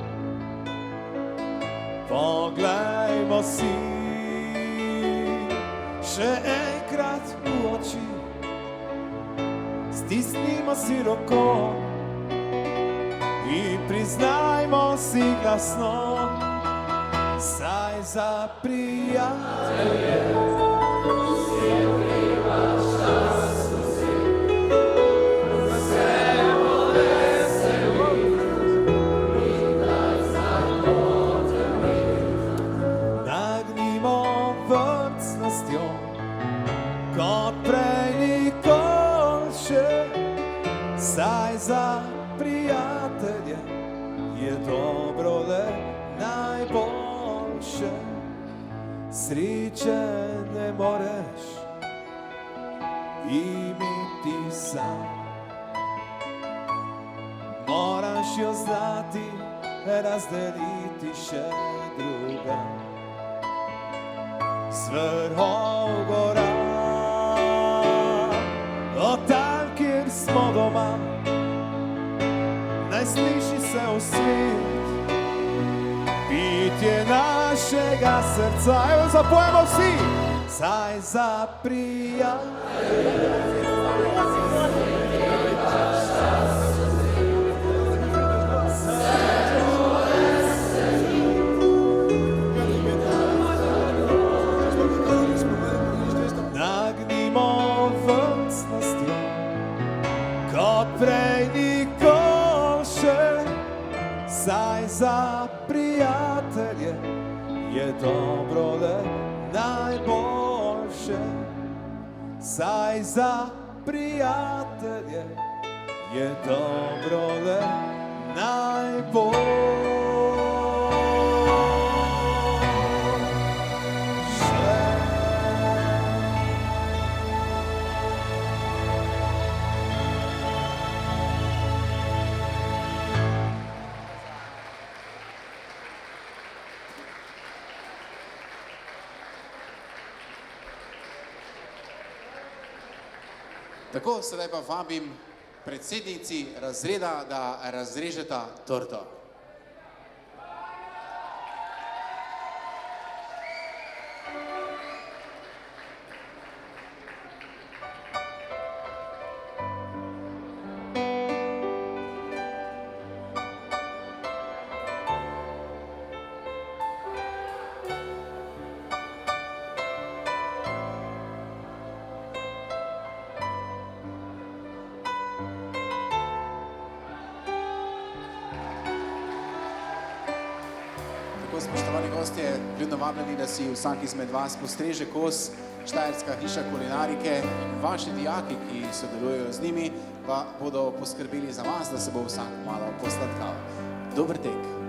Poglejmo si še enkrat v oči, stisnimo si roko in priznajmo si glasno, saj za prijatelje si je treba čas vzeti, se poveseliti in kdaj znati potrpeti. Nagnimo vrt s lastjo, kot prej nikoli še. saj za prijatelje je dobro le najboljše. Sreče ne moreš imeti sam, moraš jo znati razdeliti še drugam. Z vrhov gora, od tam, kjer smo doma, naj sliši se v svet bitje našega srca. Evo, zapojemo vsi! Saj za prijatelje. Nagnimo ven strasti, kot prej nikoli še. Saj za prijatelje je dobro le najboljše. Saj za prijatelje je dobro le najboljše. Tako, sedaj pa vabim predsednici razreda, da razrežeta torto. Spoštovani gostje, vljudno vabljeni, da si vsak izmed vas postreže kos Štajerska hiša kulinarike in vaši dijaki, ki sodelujejo z njimi, pa bodo poskrbeli za vas, da se bo vsak malo posladkal. Dober tek!